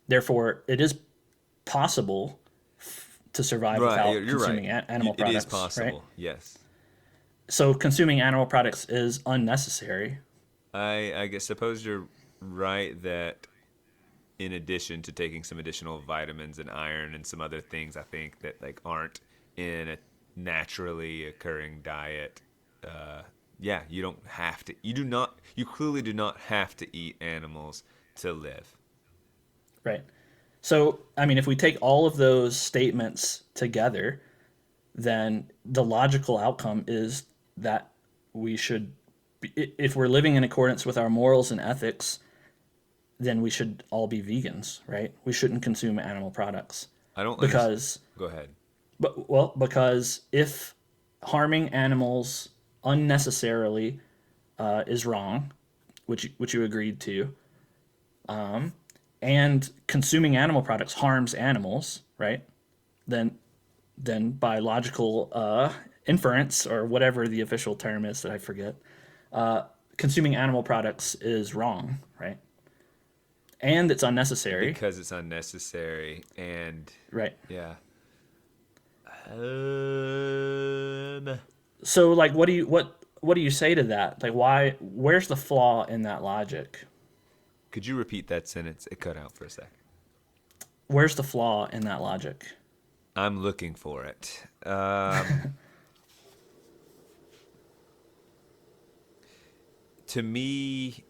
Therefore, it is possible to survive Right, without you're right. consuming animal It is products, right? possible. Yes. So consuming animal products is unnecessary. I guess suppose you're right that in addition to taking some additional vitamins and iron and some other things, I think that like aren't in a naturally occurring diet. Yeah, you don't have to. You do not. You clearly do not have to eat animals to live. Right. So, I mean, if we take all of those statements together, then the logical outcome is that if we're living in accordance with our morals and ethics, then we should all be vegans, right? We shouldn't consume animal products I don't because, Go ahead. because if harming animals unnecessarily is wrong, which you agreed to, and consuming animal products harms animals, right? Then by logical inference or whatever the official term is that I forget, consuming animal products is wrong, right? And it's unnecessary, Because it's unnecessary and right? yeah. So like, what do you say to that? Like, why? Where's the flaw in that logic? Could you repeat that sentence? It cut out for a sec. Where's the flaw in that logic? I'm looking for it. To me,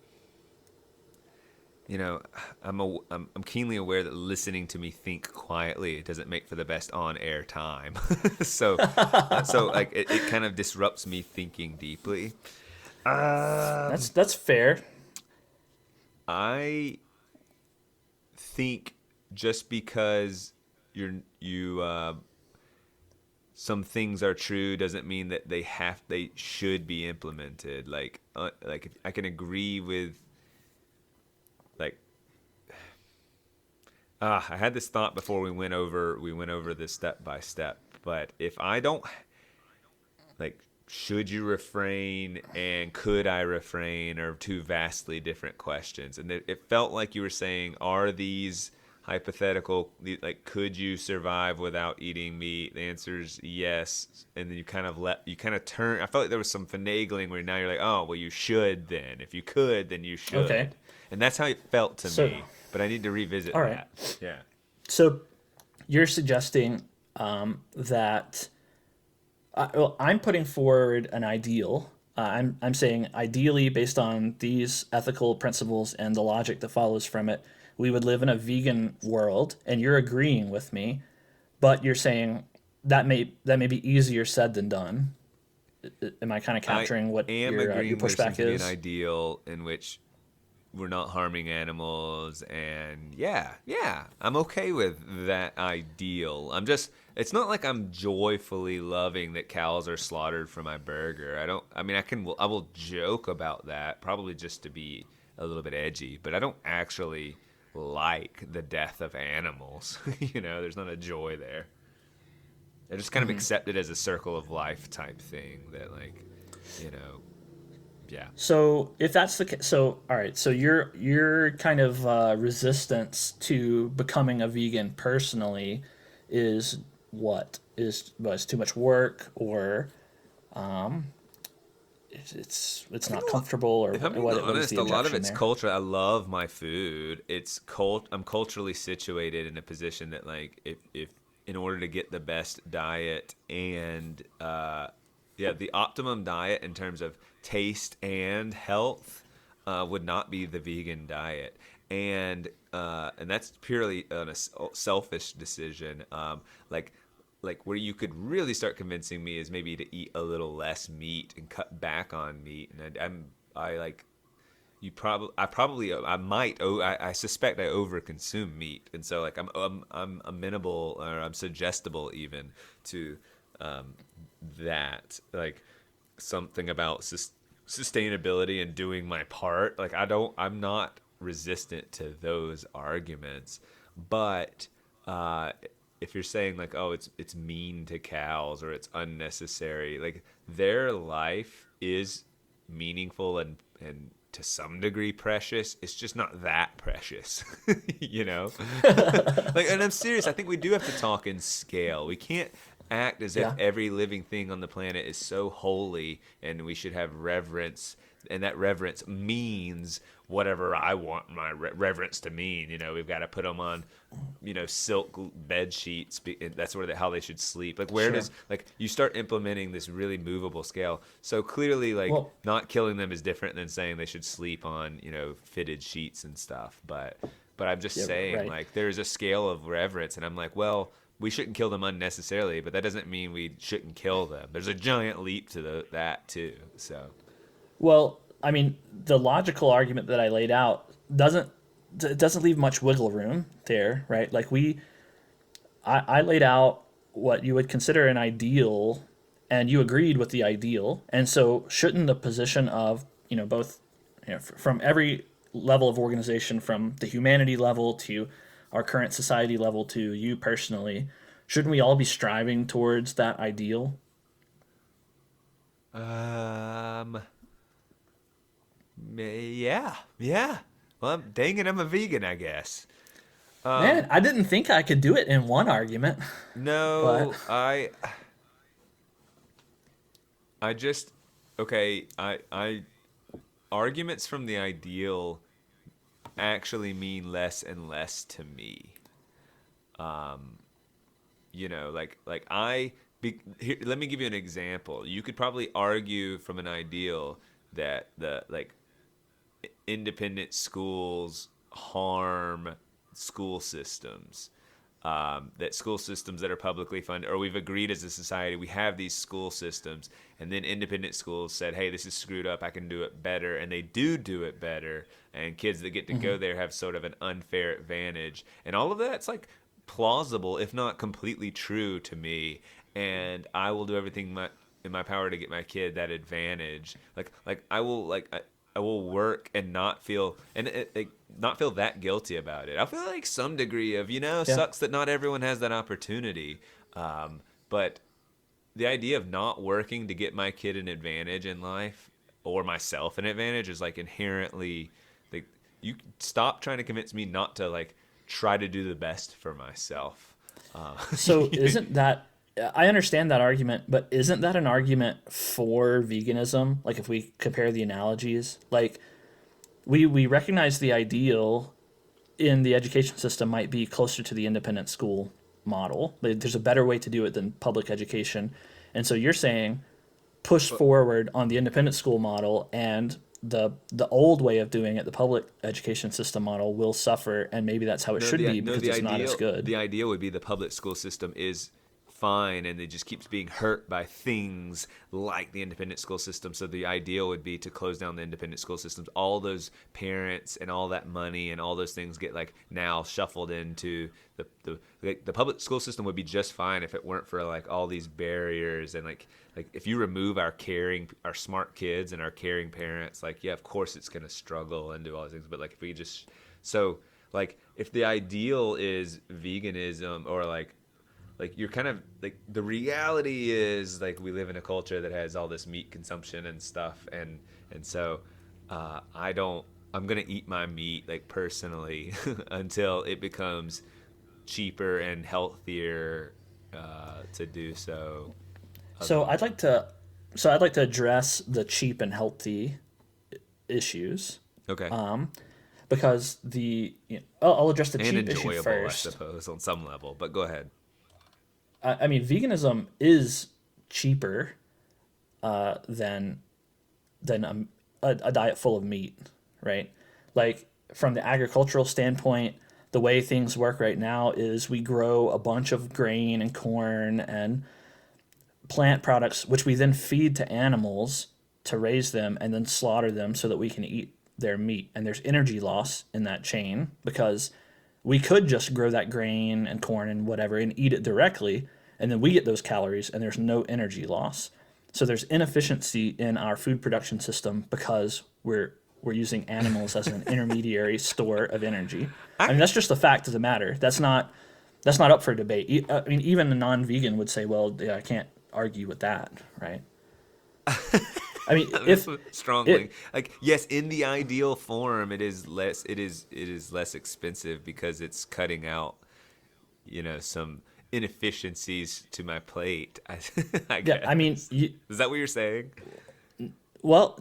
I'm keenly aware that listening to me think quietly doesn't make for the best on-air time. So like it kind of disrupts me thinking deeply. That's fair. I think just because you some things are true doesn't mean that they should be implemented. Like if I can agree with like I had this thought before we went over this step by step, but if I don't like should you refrain and could I refrain are two vastly different questions. And it felt like you were saying, are these hypothetical, like could you survive without eating meat? The answer is yes. And then you kind of turn. I felt like there was some finagling where now you're like, oh well, you should then. If you could, then you should. Okay. And that's how it felt to me. But I need to revisit all right. that. Yeah. So you're suggesting that I'm putting forward an ideal. I'm saying ideally, based on these ethical principles and the logic that follows from it, we would live in a vegan world, and you're agreeing with me, but you're saying that may be easier said than done. Am I kind of capturing what your pushback There is? an ideal in which we're not harming animals, and yeah, I'm okay with that ideal. It's not like I'm joyfully loving that cows are slaughtered for my burger. I will joke about that, probably just to be a little bit edgy, but I don't actually like the death of animals. There's not a joy there. I just kind of accept it as a circle of life type thing that yeah. So if that's the case, so all right, so your kind of resistance to becoming a vegan personally is what was too much work, or it's not comfortable, or If I'm being what is honest, the a lot of objection it's there? culture. I love my food. I'm culturally situated in a position that like if in order to get the best diet and the optimum diet in terms of taste and health would not be the vegan diet, and that's purely a selfish decision. Like where you could really start convincing me is maybe to eat a little less meat and cut back on meat, and I suspect I overconsume meat, and so like I'm amenable, or I'm suggestible even to that, like something about sustainability and doing my part. Like I'm not resistant to those arguments, but if you're saying like, oh, it's mean to cows or it's unnecessary, like their life is meaningful and to some degree precious. It's just not that precious, like, and I'm serious. I think we do have to talk in scale. We can't act as if every living thing on the planet is so holy and we should have reverence, and that reverence means whatever I want my reverence to mean. We've got to put them on, silk bed sheets. That's how they should sleep. Like where does, like, you start implementing this really movable scale. So clearly, like, not killing them is different than saying they should sleep on, fitted sheets and stuff. But I'm just saying, like, there's a scale of reverence, and I'm like, well, we shouldn't kill them unnecessarily, but that doesn't mean we shouldn't kill them. There's a giant leap to that too. So. Well, I mean, the logical argument that I laid out doesn't it doesn't leave much wiggle room there, right? Like I laid out what you would consider an ideal, and you agreed with the ideal. And so, shouldn't the position of both, from every level of organization, from the humanity level to our current society level to you personally, shouldn't we all be striving towards that ideal? Um, yeah, yeah. Well, dang it, I'm a vegan, I guess. Man, I didn't think I could do it in one argument, but No, I just, okay, I arguments from the ideal actually mean less and less to me. Let me give you an example. You could probably argue from an ideal that the like independent schools harm school systems. That school systems that are publicly funded, or we've agreed as a society, we have these school systems, and then independent schools said, hey, this is screwed up, I can do it better, and they do it better, and kids that get to go there have sort of an unfair advantage, and all of that's like plausible, if not completely true to me, and I will do everything in my power to get my kid that advantage. I will work and not feel not feel that guilty about it. I feel like some degree of yeah. sucks that not everyone has that opportunity, but the idea of not working to get my kid an advantage in life or myself an advantage is like inherently like you stop trying to convince me not to like try to do the best for myself. So isn't that, I understand that argument, but isn't that an argument for veganism? Like if we compare the analogies, like we recognize the ideal in the education system might be closer to the independent school model. There's a better way to do it than public education. And so you're saying push forward on the independent school model, and the old way of doing it, the public education system model, will suffer, and maybe that's how it should be because it's not as good. The idea would be the public school system is fine and it just keeps being hurt by things like the independent school system. So the ideal would be to close down the independent school systems. All those parents and all that money and all those things get like now shuffled into the public school system would be just fine if it weren't for like all these barriers and like if you remove our smart kids and our caring parents, like yeah, of course it's gonna struggle and do all these things. But like if we just like if the ideal is veganism or like you're kind of like the reality is like we live in a culture that has all this meat consumption and stuff and so I'm gonna eat my meat like personally until it becomes cheaper and healthier to do so. So I'd like to address the cheap and healthy issues. Okay. Because I'll address the and cheap issue enjoyable, first. I suppose, on some level, but go ahead. I mean, veganism is cheaper than a diet full of meat, right? Like from the agricultural standpoint, the way things work right now is we grow a bunch of grain and corn and plant products, which we then feed to animals to raise them and then slaughter them so that we can eat their meat. And there's energy loss in that chain because we could just grow that grain and corn and whatever and eat it directly, and then we get those calories and there's no energy loss. So there's inefficiency in our food production system because we're using animals as an intermediary store of energy. I mean, that's just the fact of the matter. That's not up for debate. I mean, even a non-vegan would say, well, yeah, I can't argue with that, right? I mean, if strongly yes, in the ideal form, it is less expensive because it's cutting out, some inefficiencies to my plate. I guess. I mean, is that what you're saying? Well,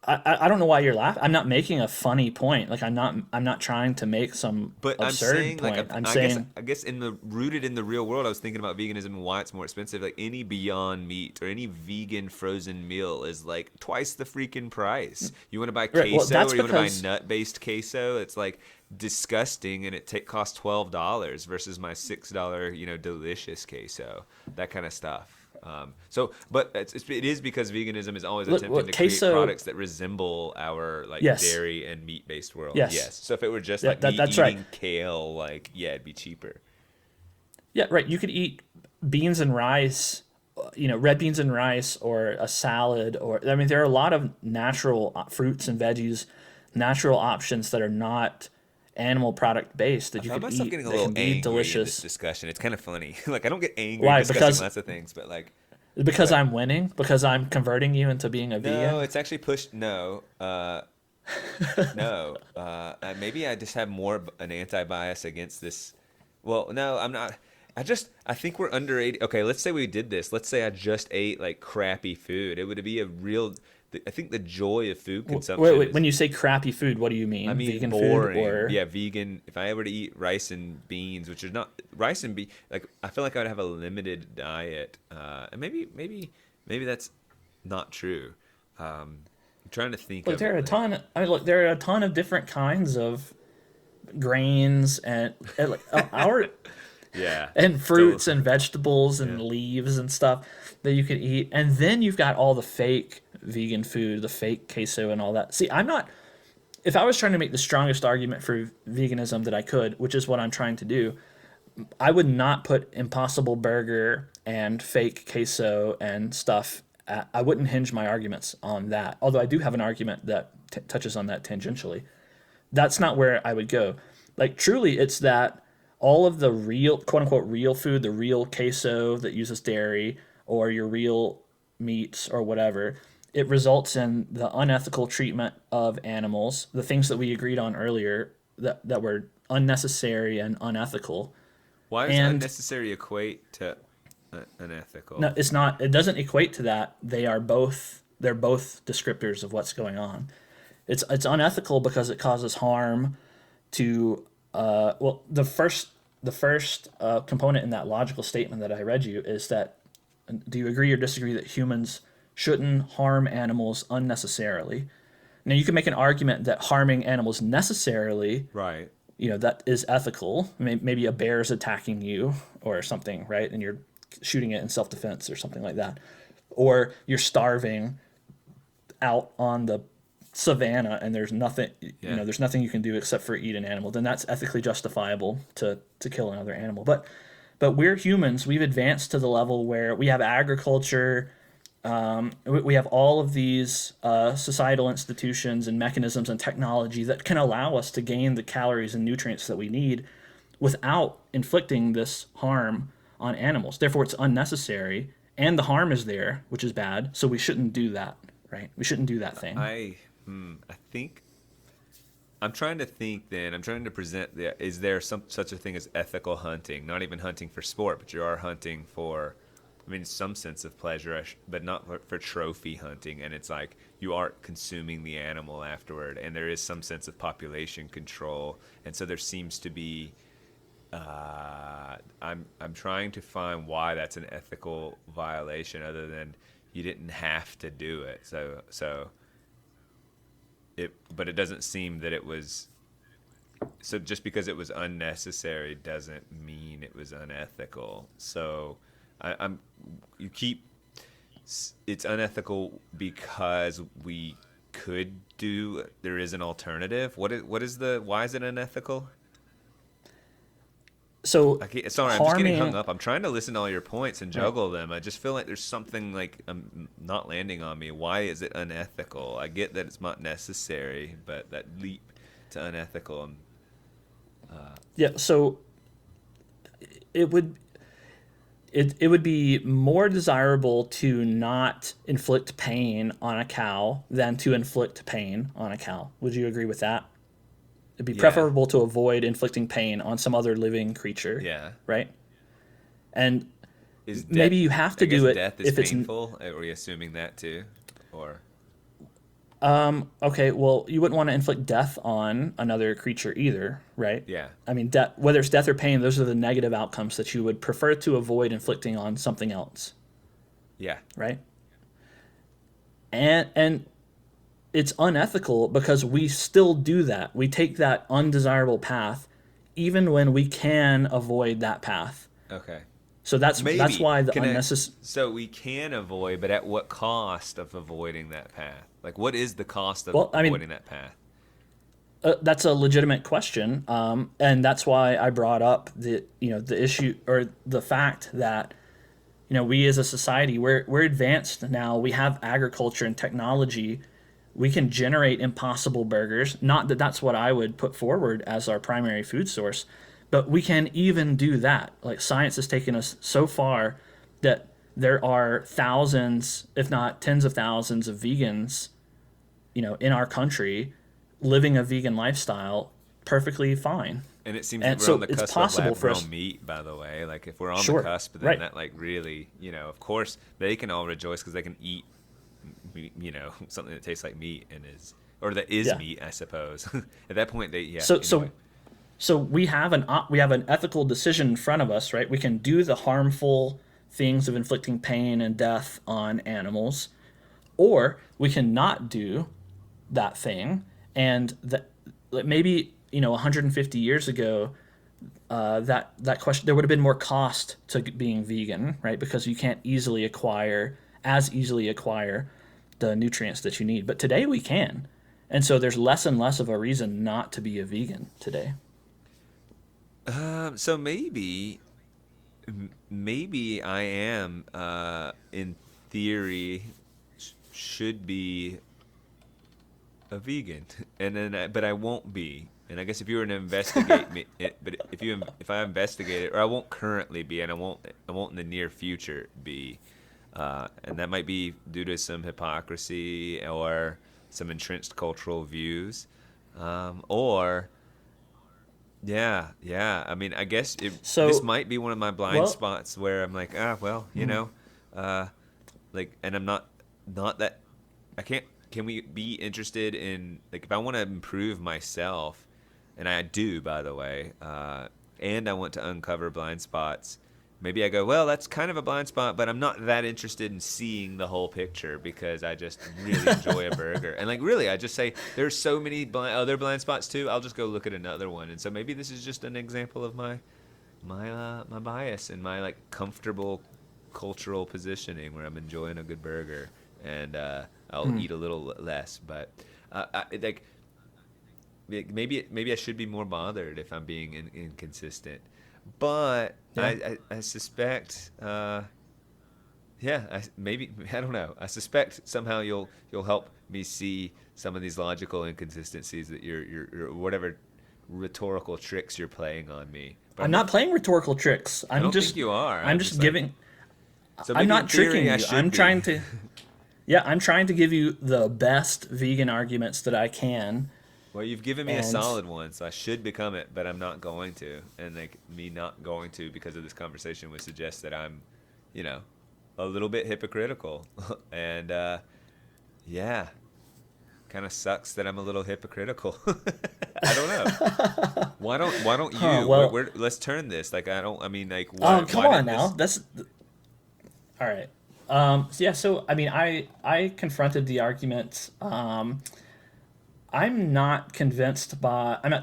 I don't know why you're laughing. I'm not making a funny point. Like I'm not trying to make some but absurd I'm saying, point. I'm saying, I guess rooted in the real world, I was thinking about veganism and why it's more expensive. Like any Beyond Meat or any vegan frozen meal is like twice the freaking price. You want to buy queso or you want to buy nut-based queso? It's like disgusting, and it costs $12 versus my $6, delicious queso. That kind of stuff. But it is because veganism is always Look, attempting to queso, create products that resemble our like yes, dairy and meat based world. yes, Yes. So if it were just yeah, like me that's right. eating kale, like yeah, it'd be cheaper. Yeah, right. You could eat beans and rice, red beans and rice, or a salad, or I mean, there are a lot of natural fruits and veggies, natural options that are not animal product based I that you found could myself eat getting a that little can be angry in this delicious. discussion. It's kind of funny. Like I don't get angry Why? discussing lots of things, but like, Because but I'm winning, because I'm converting you into being a no, vegan. it's actually pushed. No, no. Maybe I just have more an anti-bias against this. Well, no, I'm not. I think we're underrated. Okay, let's say we did this. Let's say I just ate like crappy food. It would be a real. I think the joy of food Wait, consumption wait. is. When you say crappy food, what do you I mean? mean, Vegan food boring. or Yeah, vegan. If I were to eat rice and beans, which is not rice and beans, like I feel like I would have a limited diet, and maybe that's not true. I'm trying to think look, of it. Like, there are a ton of different kinds of grains and like our yeah. and So fruits and vegetables yeah. and leaves and stuff that you can eat. And then you've got all the fake vegan food, the fake queso and all that. See, I'm not, if I was trying to make the strongest argument for veganism that I could, which is what I'm trying to do, I would not put Impossible Burger and fake queso and stuff. I wouldn't hinge my arguments on that. Although I do have an argument that touches on that tangentially. That's not where I would go. Like truly, it's that all of the real, quote unquote, real food, the real queso that uses dairy or your real meats or whatever, it results in the unethical treatment of animals, the things that we agreed on earlier that were unnecessary and unethical. why does And unnecessary equate to no, unethical? it's not. It doesn't equate to that. They're both descriptors of what's going on. It's unethical because it causes harm to the first component in that logical statement that I read you is that do you agree or disagree that humans shouldn't harm animals unnecessarily? Now you can make an argument that harming animals necessarily, Right. that is ethical. Maybe a bear's attacking you or something, right? And you're shooting it in self-defense or something like that. Or you're starving out on the savannah and there's nothing, Yeah. there's nothing you can do except for eat an animal. Then that's ethically justifiable to kill another animal. But we're humans. We've advanced to the level where we have agriculture. We have all of these societal institutions and mechanisms and technology that can allow us to gain the calories and nutrients that we need without inflicting this harm on animals. Therefore, it's unnecessary, and the harm is there, which is bad. So we shouldn't do that, right? We shouldn't do that thing. I think I'm trying to think. Then I'm trying to present. Is there such a thing as ethical hunting? Not even hunting for sport, but you are hunting for. I mean, some sense of pleasure, but not for trophy hunting. And it's like you are consuming the animal afterward, and there is some sense of population control. And so there seems to be. I'm trying to find why that's an ethical violation, other than you didn't have to do it. But it doesn't seem that it was. So just because it was unnecessary doesn't mean it was unethical. So. You keep it's unethical because we could do there is an alternative. Why is it unethical? So Sorry, I'm just getting hung harming, up. I'm trying to listen to all your points and juggle them. I just feel like there's something like not landing on me. Why is it unethical? I get that it's not necessary, but that leap to unethical. yeah. So it would. It would be more desirable to not inflict pain on a cow than to inflict pain on a cow. Would you agree with that? It'd be Yeah. preferable to avoid inflicting pain on some other living creature. Yeah. Right? And Is death, maybe you have to I guess do it death is if it's painful. Are we assuming that too, or okay. Well, you wouldn't want to inflict death on another creature either, right? yeah? I mean, whether it's death or pain, those are the negative outcomes that you would prefer to avoid inflicting on something else, Yeah. right? And it's unethical because we still do that. We take that undesirable path even when we can avoid that path. Okay. So that's Maybe. why the Can I- unnecessary. so we can avoid, but at what cost of avoiding that path? Like, what is the cost of Well, I mean, avoiding that path? that's a legitimate question, and that's why I brought up the issue or the fact that we as a society we're advanced now. We have agriculture and technology. We can generate impossible burgers. Not that that's what I would put forward as our primary food source, but we can even do that. Like science has taken us so far that there are thousands, if not tens of thousands, of vegans, in our country, living a vegan lifestyle perfectly fine. And it seems And that we're on so the it's cusp of possible for us. lab-grown meat, by the way. Like, if we're on the Sure, cusp, then right. that, like, really, of course, they can all rejoice because they can eat, something that tastes like meat or that is Yeah. meat, I suppose. At that point, So anyway. so we have an ethical decision in front of us, right? We can do the harmful things of inflicting pain and death on animals, or we can not do that thing, and that maybe 150 years ago, that question, there would have been more cost to being vegan, right? Because you can't easily acquire the nutrients that you need. But today we can, and so there's less and less of a reason not to be a vegan today. So maybe I am, in theory, should be a vegan, and then but I won't be. And I guess if you were to investigate me, but if I investigate it, or I won't currently be, and I won't in the near future be, and that might be due to some hypocrisy or some entrenched cultural views, or yeah. I mean, I guess So, this might be one of my blind well, spots where I'm like, and I'm not that I can't. Can we be interested in, like, if I want to improve myself, and I do, by the way, and I want to uncover blind spots, maybe I go, well, that's kind of a blind spot, but I'm not that interested in seeing the whole picture because I just really enjoy a burger. And, like, really, I just say there's so many other blind spots too. I'll just go look at another one. And so maybe this is just an example of my bias and my, like, comfortable cultural positioning where I'm enjoying a good burger, and I'll eat a little less. But like, maybe I should be more bothered if I'm being inconsistent. But yeah. I suspect, maybe, I don't know. I suspect somehow you'll help me see some of these logical inconsistencies that you're whatever rhetorical tricks you're playing on me. But I'm not playing rhetorical tricks. I don't think you are. I'm I'm just just like, giving. so I'm maybe in not tricking theory I you. should I'm be. trying to. Yeah, I'm trying to give you the best vegan arguments that I can. Well, you've given me a And solid one, so I should become it, but I'm not going to. And, like, me not going to because of this conversation would suggest that I'm, a little bit hypocritical. And yeah, kind of sucks that I'm a little hypocritical. I don't know. Why don't you? well, Let's turn this. Like, come why on didn't now. this? That's all right. So I mean, I confronted the argument. I'm not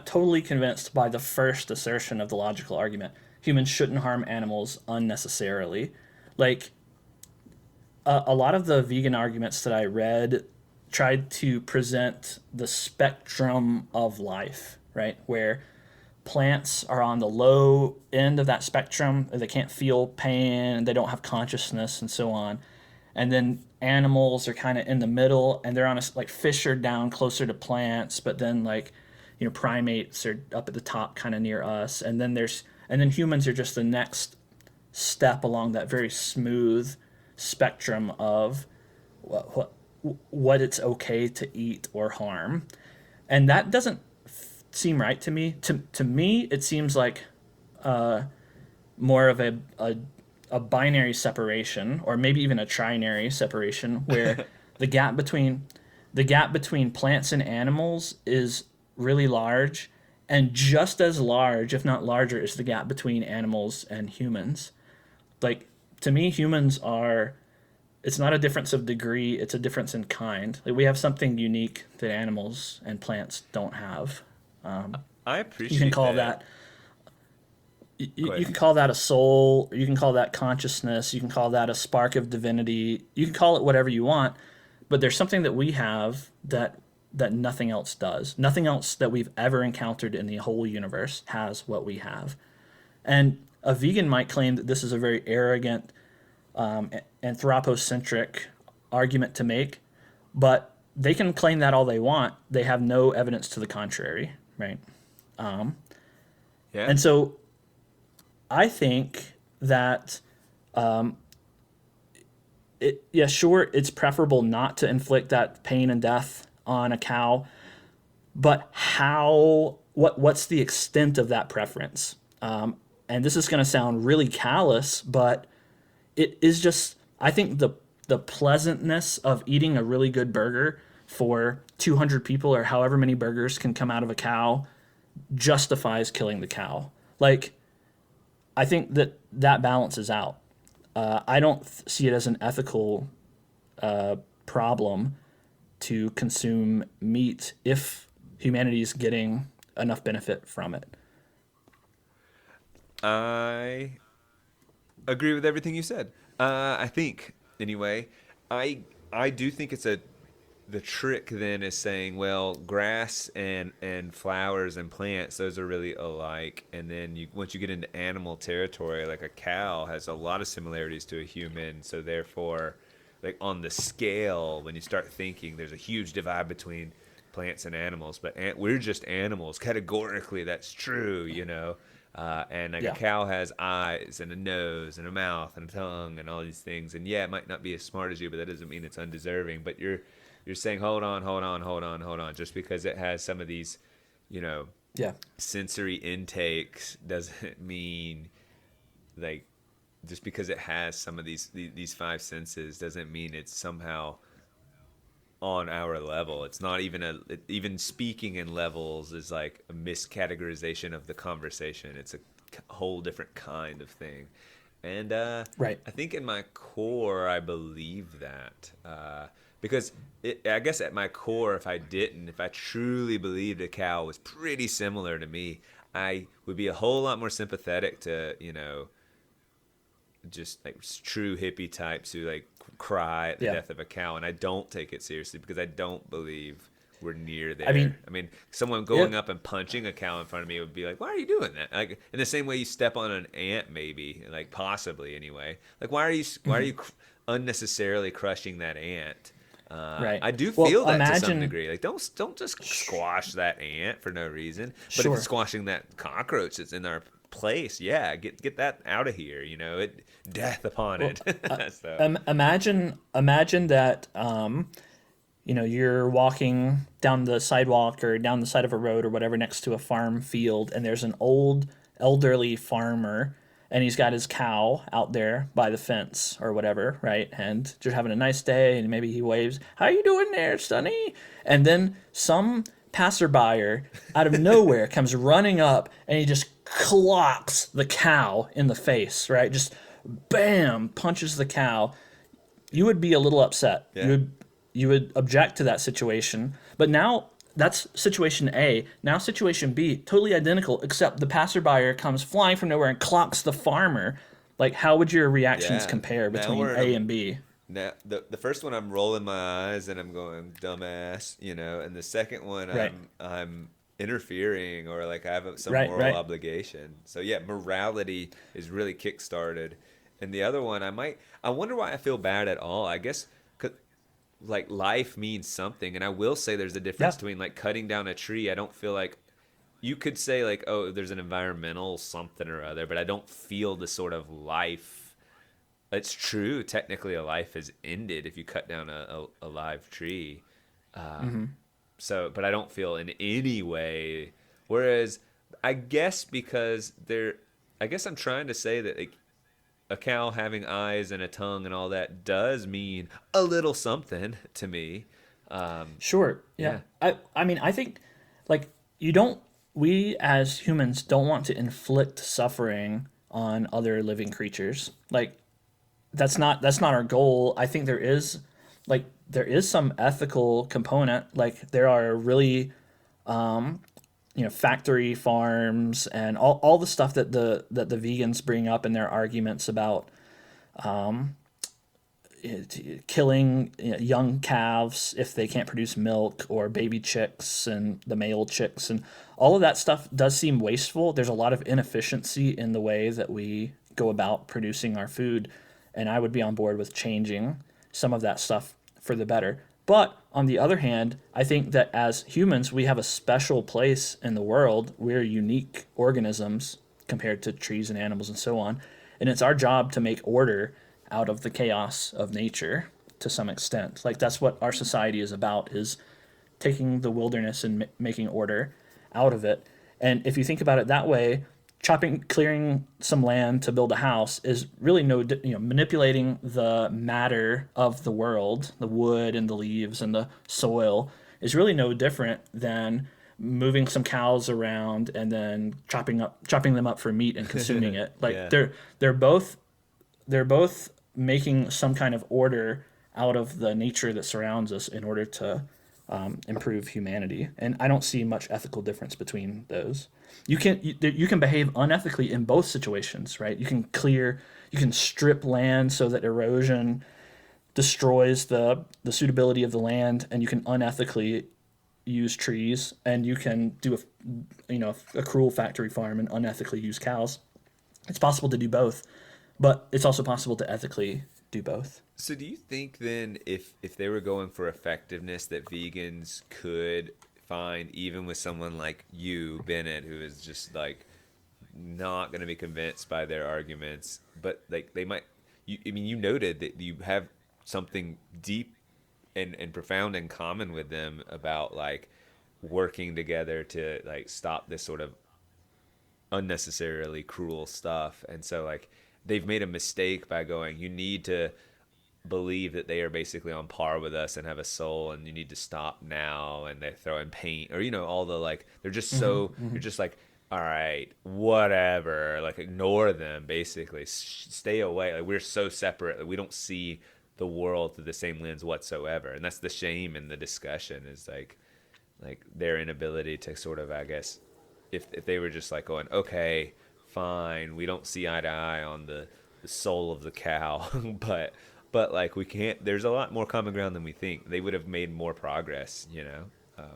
totally convinced by the first assertion of the logical argument. Humans shouldn't harm animals unnecessarily. Like, a lot of the vegan arguments that I read tried to present the spectrum of life, right? Where plants are on the low end of that spectrum. They can't feel pain, they don't have consciousness, and so on. And then animals are kind of in the middle, and they're on like fish are down closer to plants, but then like primates are up at the top, kind of near us, and then humans are just the next step along that very smooth spectrum of what it's okay to eat or harm. And that doesn't seem right to me. To me, it seems like more of a binary separation, or maybe even a trinary separation, where the gap between plants and animals is really large, and just as large, if not larger, is the gap between animals and humans. Like, to me, humans are. It's not a difference of degree; it's a difference in kind. Like, we have something unique that animals and plants don't have. I You appreciate can call that. Go You ahead. can call that a soul, you can call that consciousness, you can call that a spark of divinity, you can call it whatever you want, but there's something that we have that nothing else does. Nothing else that we've ever encountered in the whole universe has what we have. And a vegan might claim that this is a very arrogant, anthropocentric argument to make, but they can claim that all they want. They have no evidence to the contrary, right? Yeah. And so I think that yeah, sure, it's preferable not to inflict that pain and death on a cow, but what's the extent of that preference? And this is going to sound really callous, but it is just, I think the pleasantness of eating a really good burger for 200 people or however many burgers can come out of a cow justifies killing the cow. Like, I think that balances out. I don't see it as an ethical problem to consume meat if humanity is getting enough benefit from it. I agree with everything you said. I think anyway. I do think it's a the trick then is saying, well, grass and flowers and plants, those are really alike. And then once you get into animal territory, like a cow has a lot of similarities to a human. So therefore, like on the scale, when you start thinking, there's a huge divide between plants and animals. But we're just animals. Categorically, that's true, you know. And like a Yeah. cow has eyes and a nose and a mouth and a tongue and all these things. And yeah, it might not be as smart as you, but that doesn't mean it's undeserving. But you're saying, hold on. Just because it has some of these, you know, Yeah. sensory intakes doesn't mean, like, just because it has some of these five senses doesn't mean it's somehow on our level. It's not even speaking in levels is like a miscategorization of the conversation. It's a whole different kind of thing. And Right. I think in my core, I believe that. Because I guess at my core, if I truly believed a cow was pretty similar to me, I would be a whole lot more sympathetic to, you know, just like true hippie types who like cry at the Yeah. death of a cow. And I don't take it seriously because I don't believe we're near there. I mean, Someone going yeah. up and punching a cow in front of me would be like, why are you doing that? Like in the same way you step on an ant, maybe, like possibly anyway. Like why are you unnecessarily crushing that ant? Right. I do Well, feel that to some imagine- degree. Like don't just squash that ant for no reason. But if Sure. it's squashing that cockroach that's in our place, yeah, get that out of here. You know, death upon it. So. Imagine that you know, you're walking down the sidewalk or down the side of a road or whatever next to a farm field, and there's an old elderly farmer, and he's got his cow out there by the fence or whatever, right? And just having a nice day, and maybe he waves, "How you doing there, Sonny?" And then some passerby out of nowhere comes running up, and he just clocks the cow in the face, right? Just bam, punches the cow. You would be a little upset. Yeah. You would object to that situation. But now that's situation A. Now situation B, totally identical, except the passerby comes flying from nowhere and clocks the farmer. Like, how would your reactions Yeah, compare now between we're in A a- and B? Now, the first one I'm rolling my eyes and I'm going dumbass, you know, and the second one Right. I'm interfering or like I have some Right, moral right. obligation. So yeah, morality is really kick-started. And the other one I wonder why I feel bad at all. I guess 'cause, like life means something, and I will say there's a difference Yeah. between like cutting down a tree. I don't feel like you could say like, oh, there's an environmental something or other, but I don't feel the sort of life. It's true. Technically, a life is ended if you cut down a live tree. So, but I don't feel in any way. Whereas, I guess I guess I'm trying to say that like, a cow having eyes and a tongue and all that does mean a little something to me. Sure. Yeah. I mean, I think like we as humans don't want to inflict suffering on other living creatures. Like that's not our goal. I think there is some ethical component. Like there are really factory farms and all the stuff that the vegans bring up in their arguments about killing young calves if they can't produce milk, or baby chicks and the male chicks, and all of that stuff does seem wasteful. There's a lot of inefficiency in the way that we go about producing our food, and I would be on board with changing some of that stuff for the better. But on the other hand, I think that as humans, we have a special place in the world. We're unique organisms compared to trees and animals and so on. And it's our job to make order out of the chaos of nature to some extent. Like, that's what our society is about, is taking the wilderness and making order out of it. And if you think about it that way, clearing some land to build a house is really manipulating the matter of the world, the wood and the leaves and the soil, is really no different than moving some cows around and then chopping them up for meat and consuming it. Like, Yeah. they're both making some kind of order out of the nature that surrounds us in order to improve humanity. And I don't see much ethical difference between those. You can behave unethically in both situations, right? You can strip land so that erosion destroys the suitability of the land, and you can unethically use trees, and you can do a cruel factory farm and unethically use cows. It's possible to do both, but it's also possible to ethically do both. So do you think then, if they were going for effectiveness, that vegans could find, even with someone like you, Bennett, who is just like not going to be convinced by their arguments, but like they might, you noted that you have something deep and profound in common with them about like working together to like stop this sort of unnecessarily cruel stuff. And so like they've made a mistake by going, you need to believe that they are basically on par with us and have a soul, and you need to stop now, and they throw in paint, or all the like, they're just so you're just like, all right, whatever, like ignore them, basically stay away, like we're so separate that we don't see the world through the same lens whatsoever. And that's the shame in the discussion, is like their inability to sort of, I guess, if they were just like going, okay, fine, we don't see eye to eye on the soul of the cow, but like we can't, there's a lot more common ground than we think, they would have made more progress,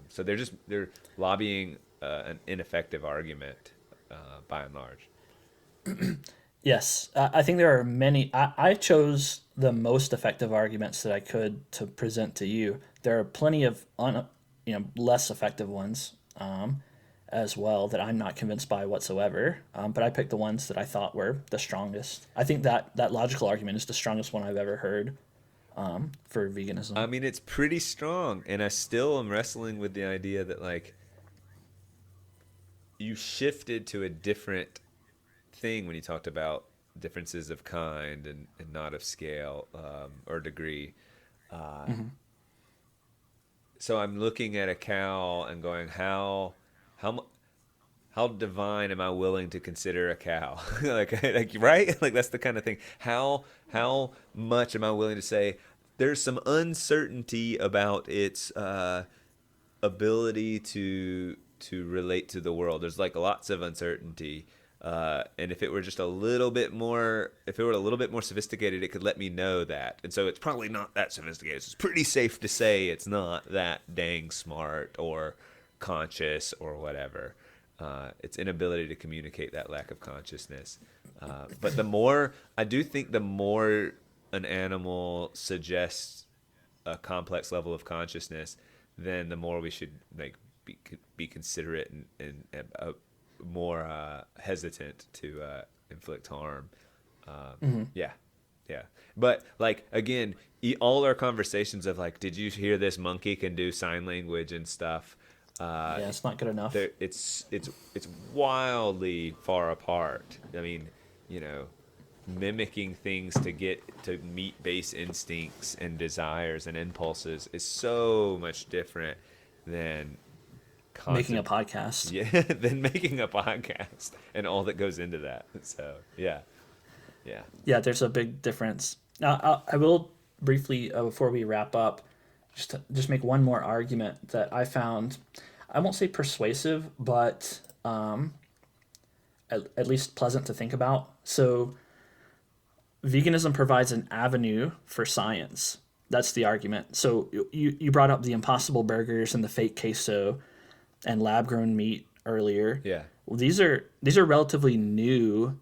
so they're lobbying an ineffective argument by and large. Yes, I think there are many. I chose the most effective arguments that I could to present to you. There are plenty of less effective ones as well that I'm not convinced by whatsoever. But I picked the ones that I thought were the strongest. I think that logical argument is the strongest one I've ever heard for veganism. I mean, it's pretty strong, and I still am wrestling with the idea that like you shifted to a different thing when you talked about differences of kind and not of scale or degree. So I'm looking at a cow and going, how divine am I willing to consider a cow? like right? Like that's the kind of thing. How much am I willing to say there's some uncertainty about its ability to relate to the world. There's like lots of uncertainty. And if it were just a little bit more, sophisticated, it could let me know that. And so it's probably not that sophisticated. So it's pretty safe to say it's not that dang smart or conscious or whatever. Its inability to communicate that lack of consciousness. But I do think the more an animal suggests a complex level of consciousness, then the more we should like be considerate and more hesitant to inflict harm. Yeah. But like again, all our conversations of like, did you hear this monkey can do sign language and stuff? It's not good enough. It's wildly far apart. I mean, mimicking things to get to meet base instincts and desires and impulses is so much different than making a podcast. Yeah, than making a podcast and all that goes into that. So yeah, there's a big difference. Now I will briefly before we wrap up just make one more argument that I found. I won't say persuasive, but at least pleasant to think about. So veganism provides an avenue for science. That's the argument. So you brought up the Impossible Burgers and the fake queso and lab grown meat earlier. Yeah. Well, these are relatively new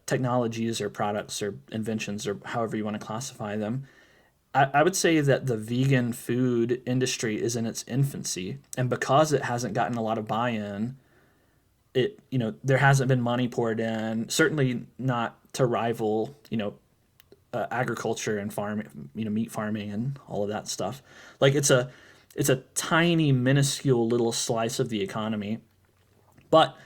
technologies or products or inventions or however you want to classify them. I would say that the vegan food industry is in its infancy, and because it hasn't gotten a lot of buy-in, there hasn't been money poured in. Certainly not to rival agriculture and meat farming and all of that stuff. Like it's a tiny minuscule little slice of the economy, but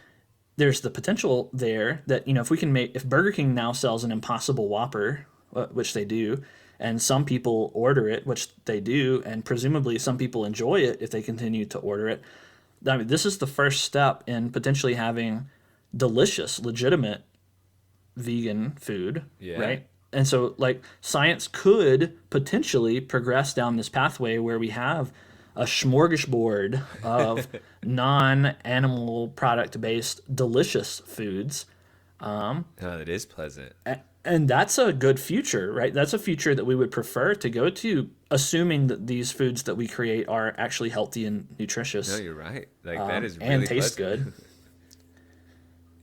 there's the potential there that if Burger King now sells an Impossible Whopper, which they do, and some people order it, which they do, and presumably some people enjoy it if they continue to order it. I mean, this is the first step in potentially having delicious, legitimate vegan food, right? And so, like, science could potentially progress down this pathway where we have a smorgasbord of non-animal product-based delicious foods. That is pleasant. And that's a good future, right? That's a future that we would prefer to go to, assuming that these foods that we create are actually healthy and nutritious. No, you're right. Like that is really and taste pleasant. good.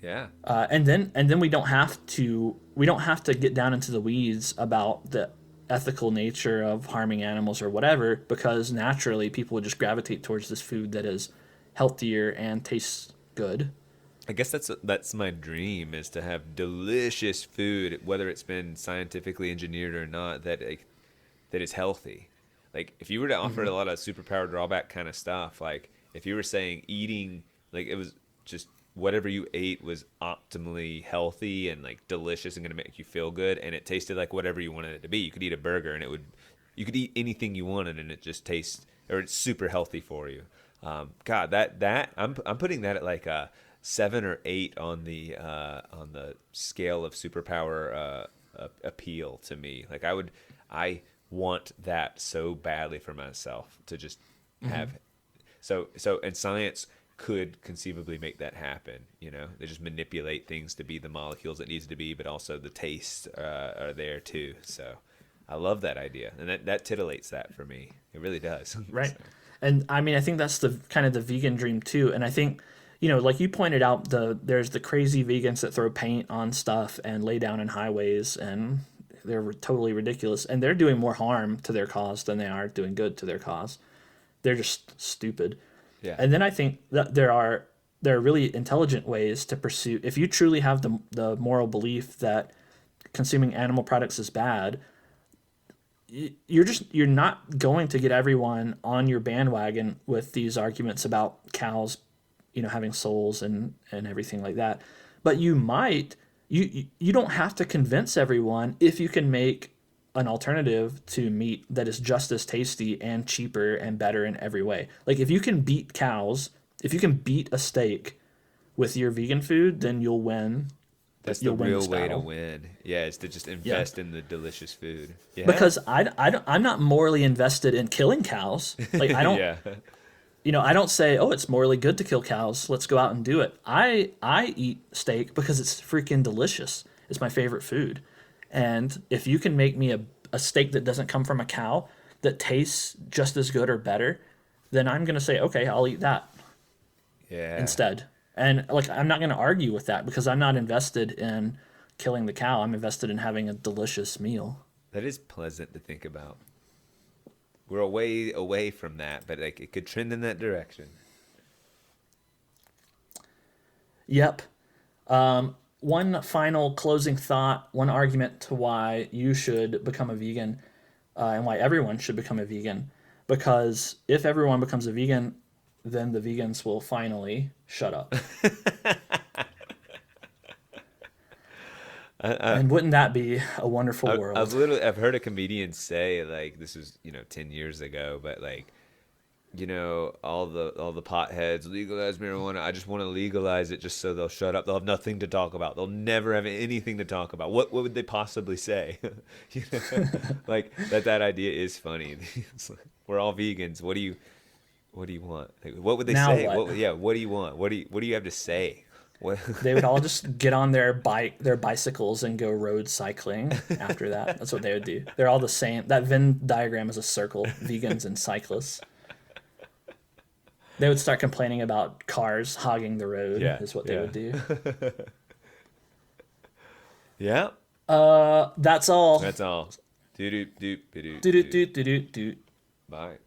Yeah. And then we don't have to get down into the weeds about the ethical nature of harming animals or whatever, because naturally people would just gravitate towards this food that is healthier and tastes good. I guess that's my dream, is to have delicious food, whether it's been scientifically engineered or not, that is healthy. Like if you were to offer a lot of superpower drawback kind of stuff, like if you were saying eating, like it was just whatever you ate was optimally healthy and like delicious and going to make you feel good, and it tasted like whatever you wanted it to be. You could eat a burger and you could eat anything you wanted and it just tastes, or it's super healthy for you. God, that I'm putting that at like a 7 or 8 on the scale of superpower appeal to me. Like I want that so badly for myself to just have. So and science could conceivably make that happen. They just manipulate things to be the molecules it needs to be, but also the tastes are there too. So I love that idea, and that titillates that for me. It really does. Right. So. And I mean, I think that's the kind of the vegan dream too. And I think, like you pointed out, there's the crazy vegans that throw paint on stuff and lay down in highways, and they're totally ridiculous. And they're doing more harm to their cause than they are doing good to their cause. They're just stupid. Yeah. And then I think that there are really intelligent ways to pursue. If you truly have the moral belief that consuming animal products is bad, you're not going to get everyone on your bandwagon with these arguments about cows, having souls and everything like that. But you might, you don't have to convince everyone if you can make an alternative to meat that is just as tasty and cheaper and better in every way. Like if you can beat cows, if you can beat a steak with your vegan food, then you'll win. That's the real way to win. Yeah, is to just invest in the delicious food. Yeah. Because I'm not morally invested in killing cows. Like I don't. Yeah. I don't say, oh, it's morally good to kill cows, let's go out and do it. I eat steak because it's freaking delicious. It's my favorite food. And if you can make me a steak that doesn't come from a cow that tastes just as good or better, then I'm going to say, okay, I'll eat that instead. And like, I'm not going to argue with that because I'm not invested in killing the cow. I'm invested in having a delicious meal. That is pleasant to think about. We're away from that, but like it could trend in that direction. Yep. One final closing thought, one argument to why you should become a vegan and why everyone should become a vegan. Because if everyone becomes a vegan, then the vegans will finally shut up. And wouldn't that be a wonderful world? I've heard a comedian say, like, this is 10 years ago, but like, all the potheads legalize marijuana. I just want to legalize it just so they'll shut up. They'll have nothing to talk about. They'll never have anything to talk about. What would they possibly say? Like that idea is funny. It's like, we're all vegans. What do you? What do you want? Like, what would they Now say? what? Yeah, what do you want? What do you have to say? What? They would all just get on their bicycles and go road cycling after that. That's what they would do. They're all the same. That Venn diagram is a circle, vegans and cyclists. They would start complaining about cars hogging the road, is what they would do. Yeah. That's all. That's all. Do do do do Do do do do do do. Bye.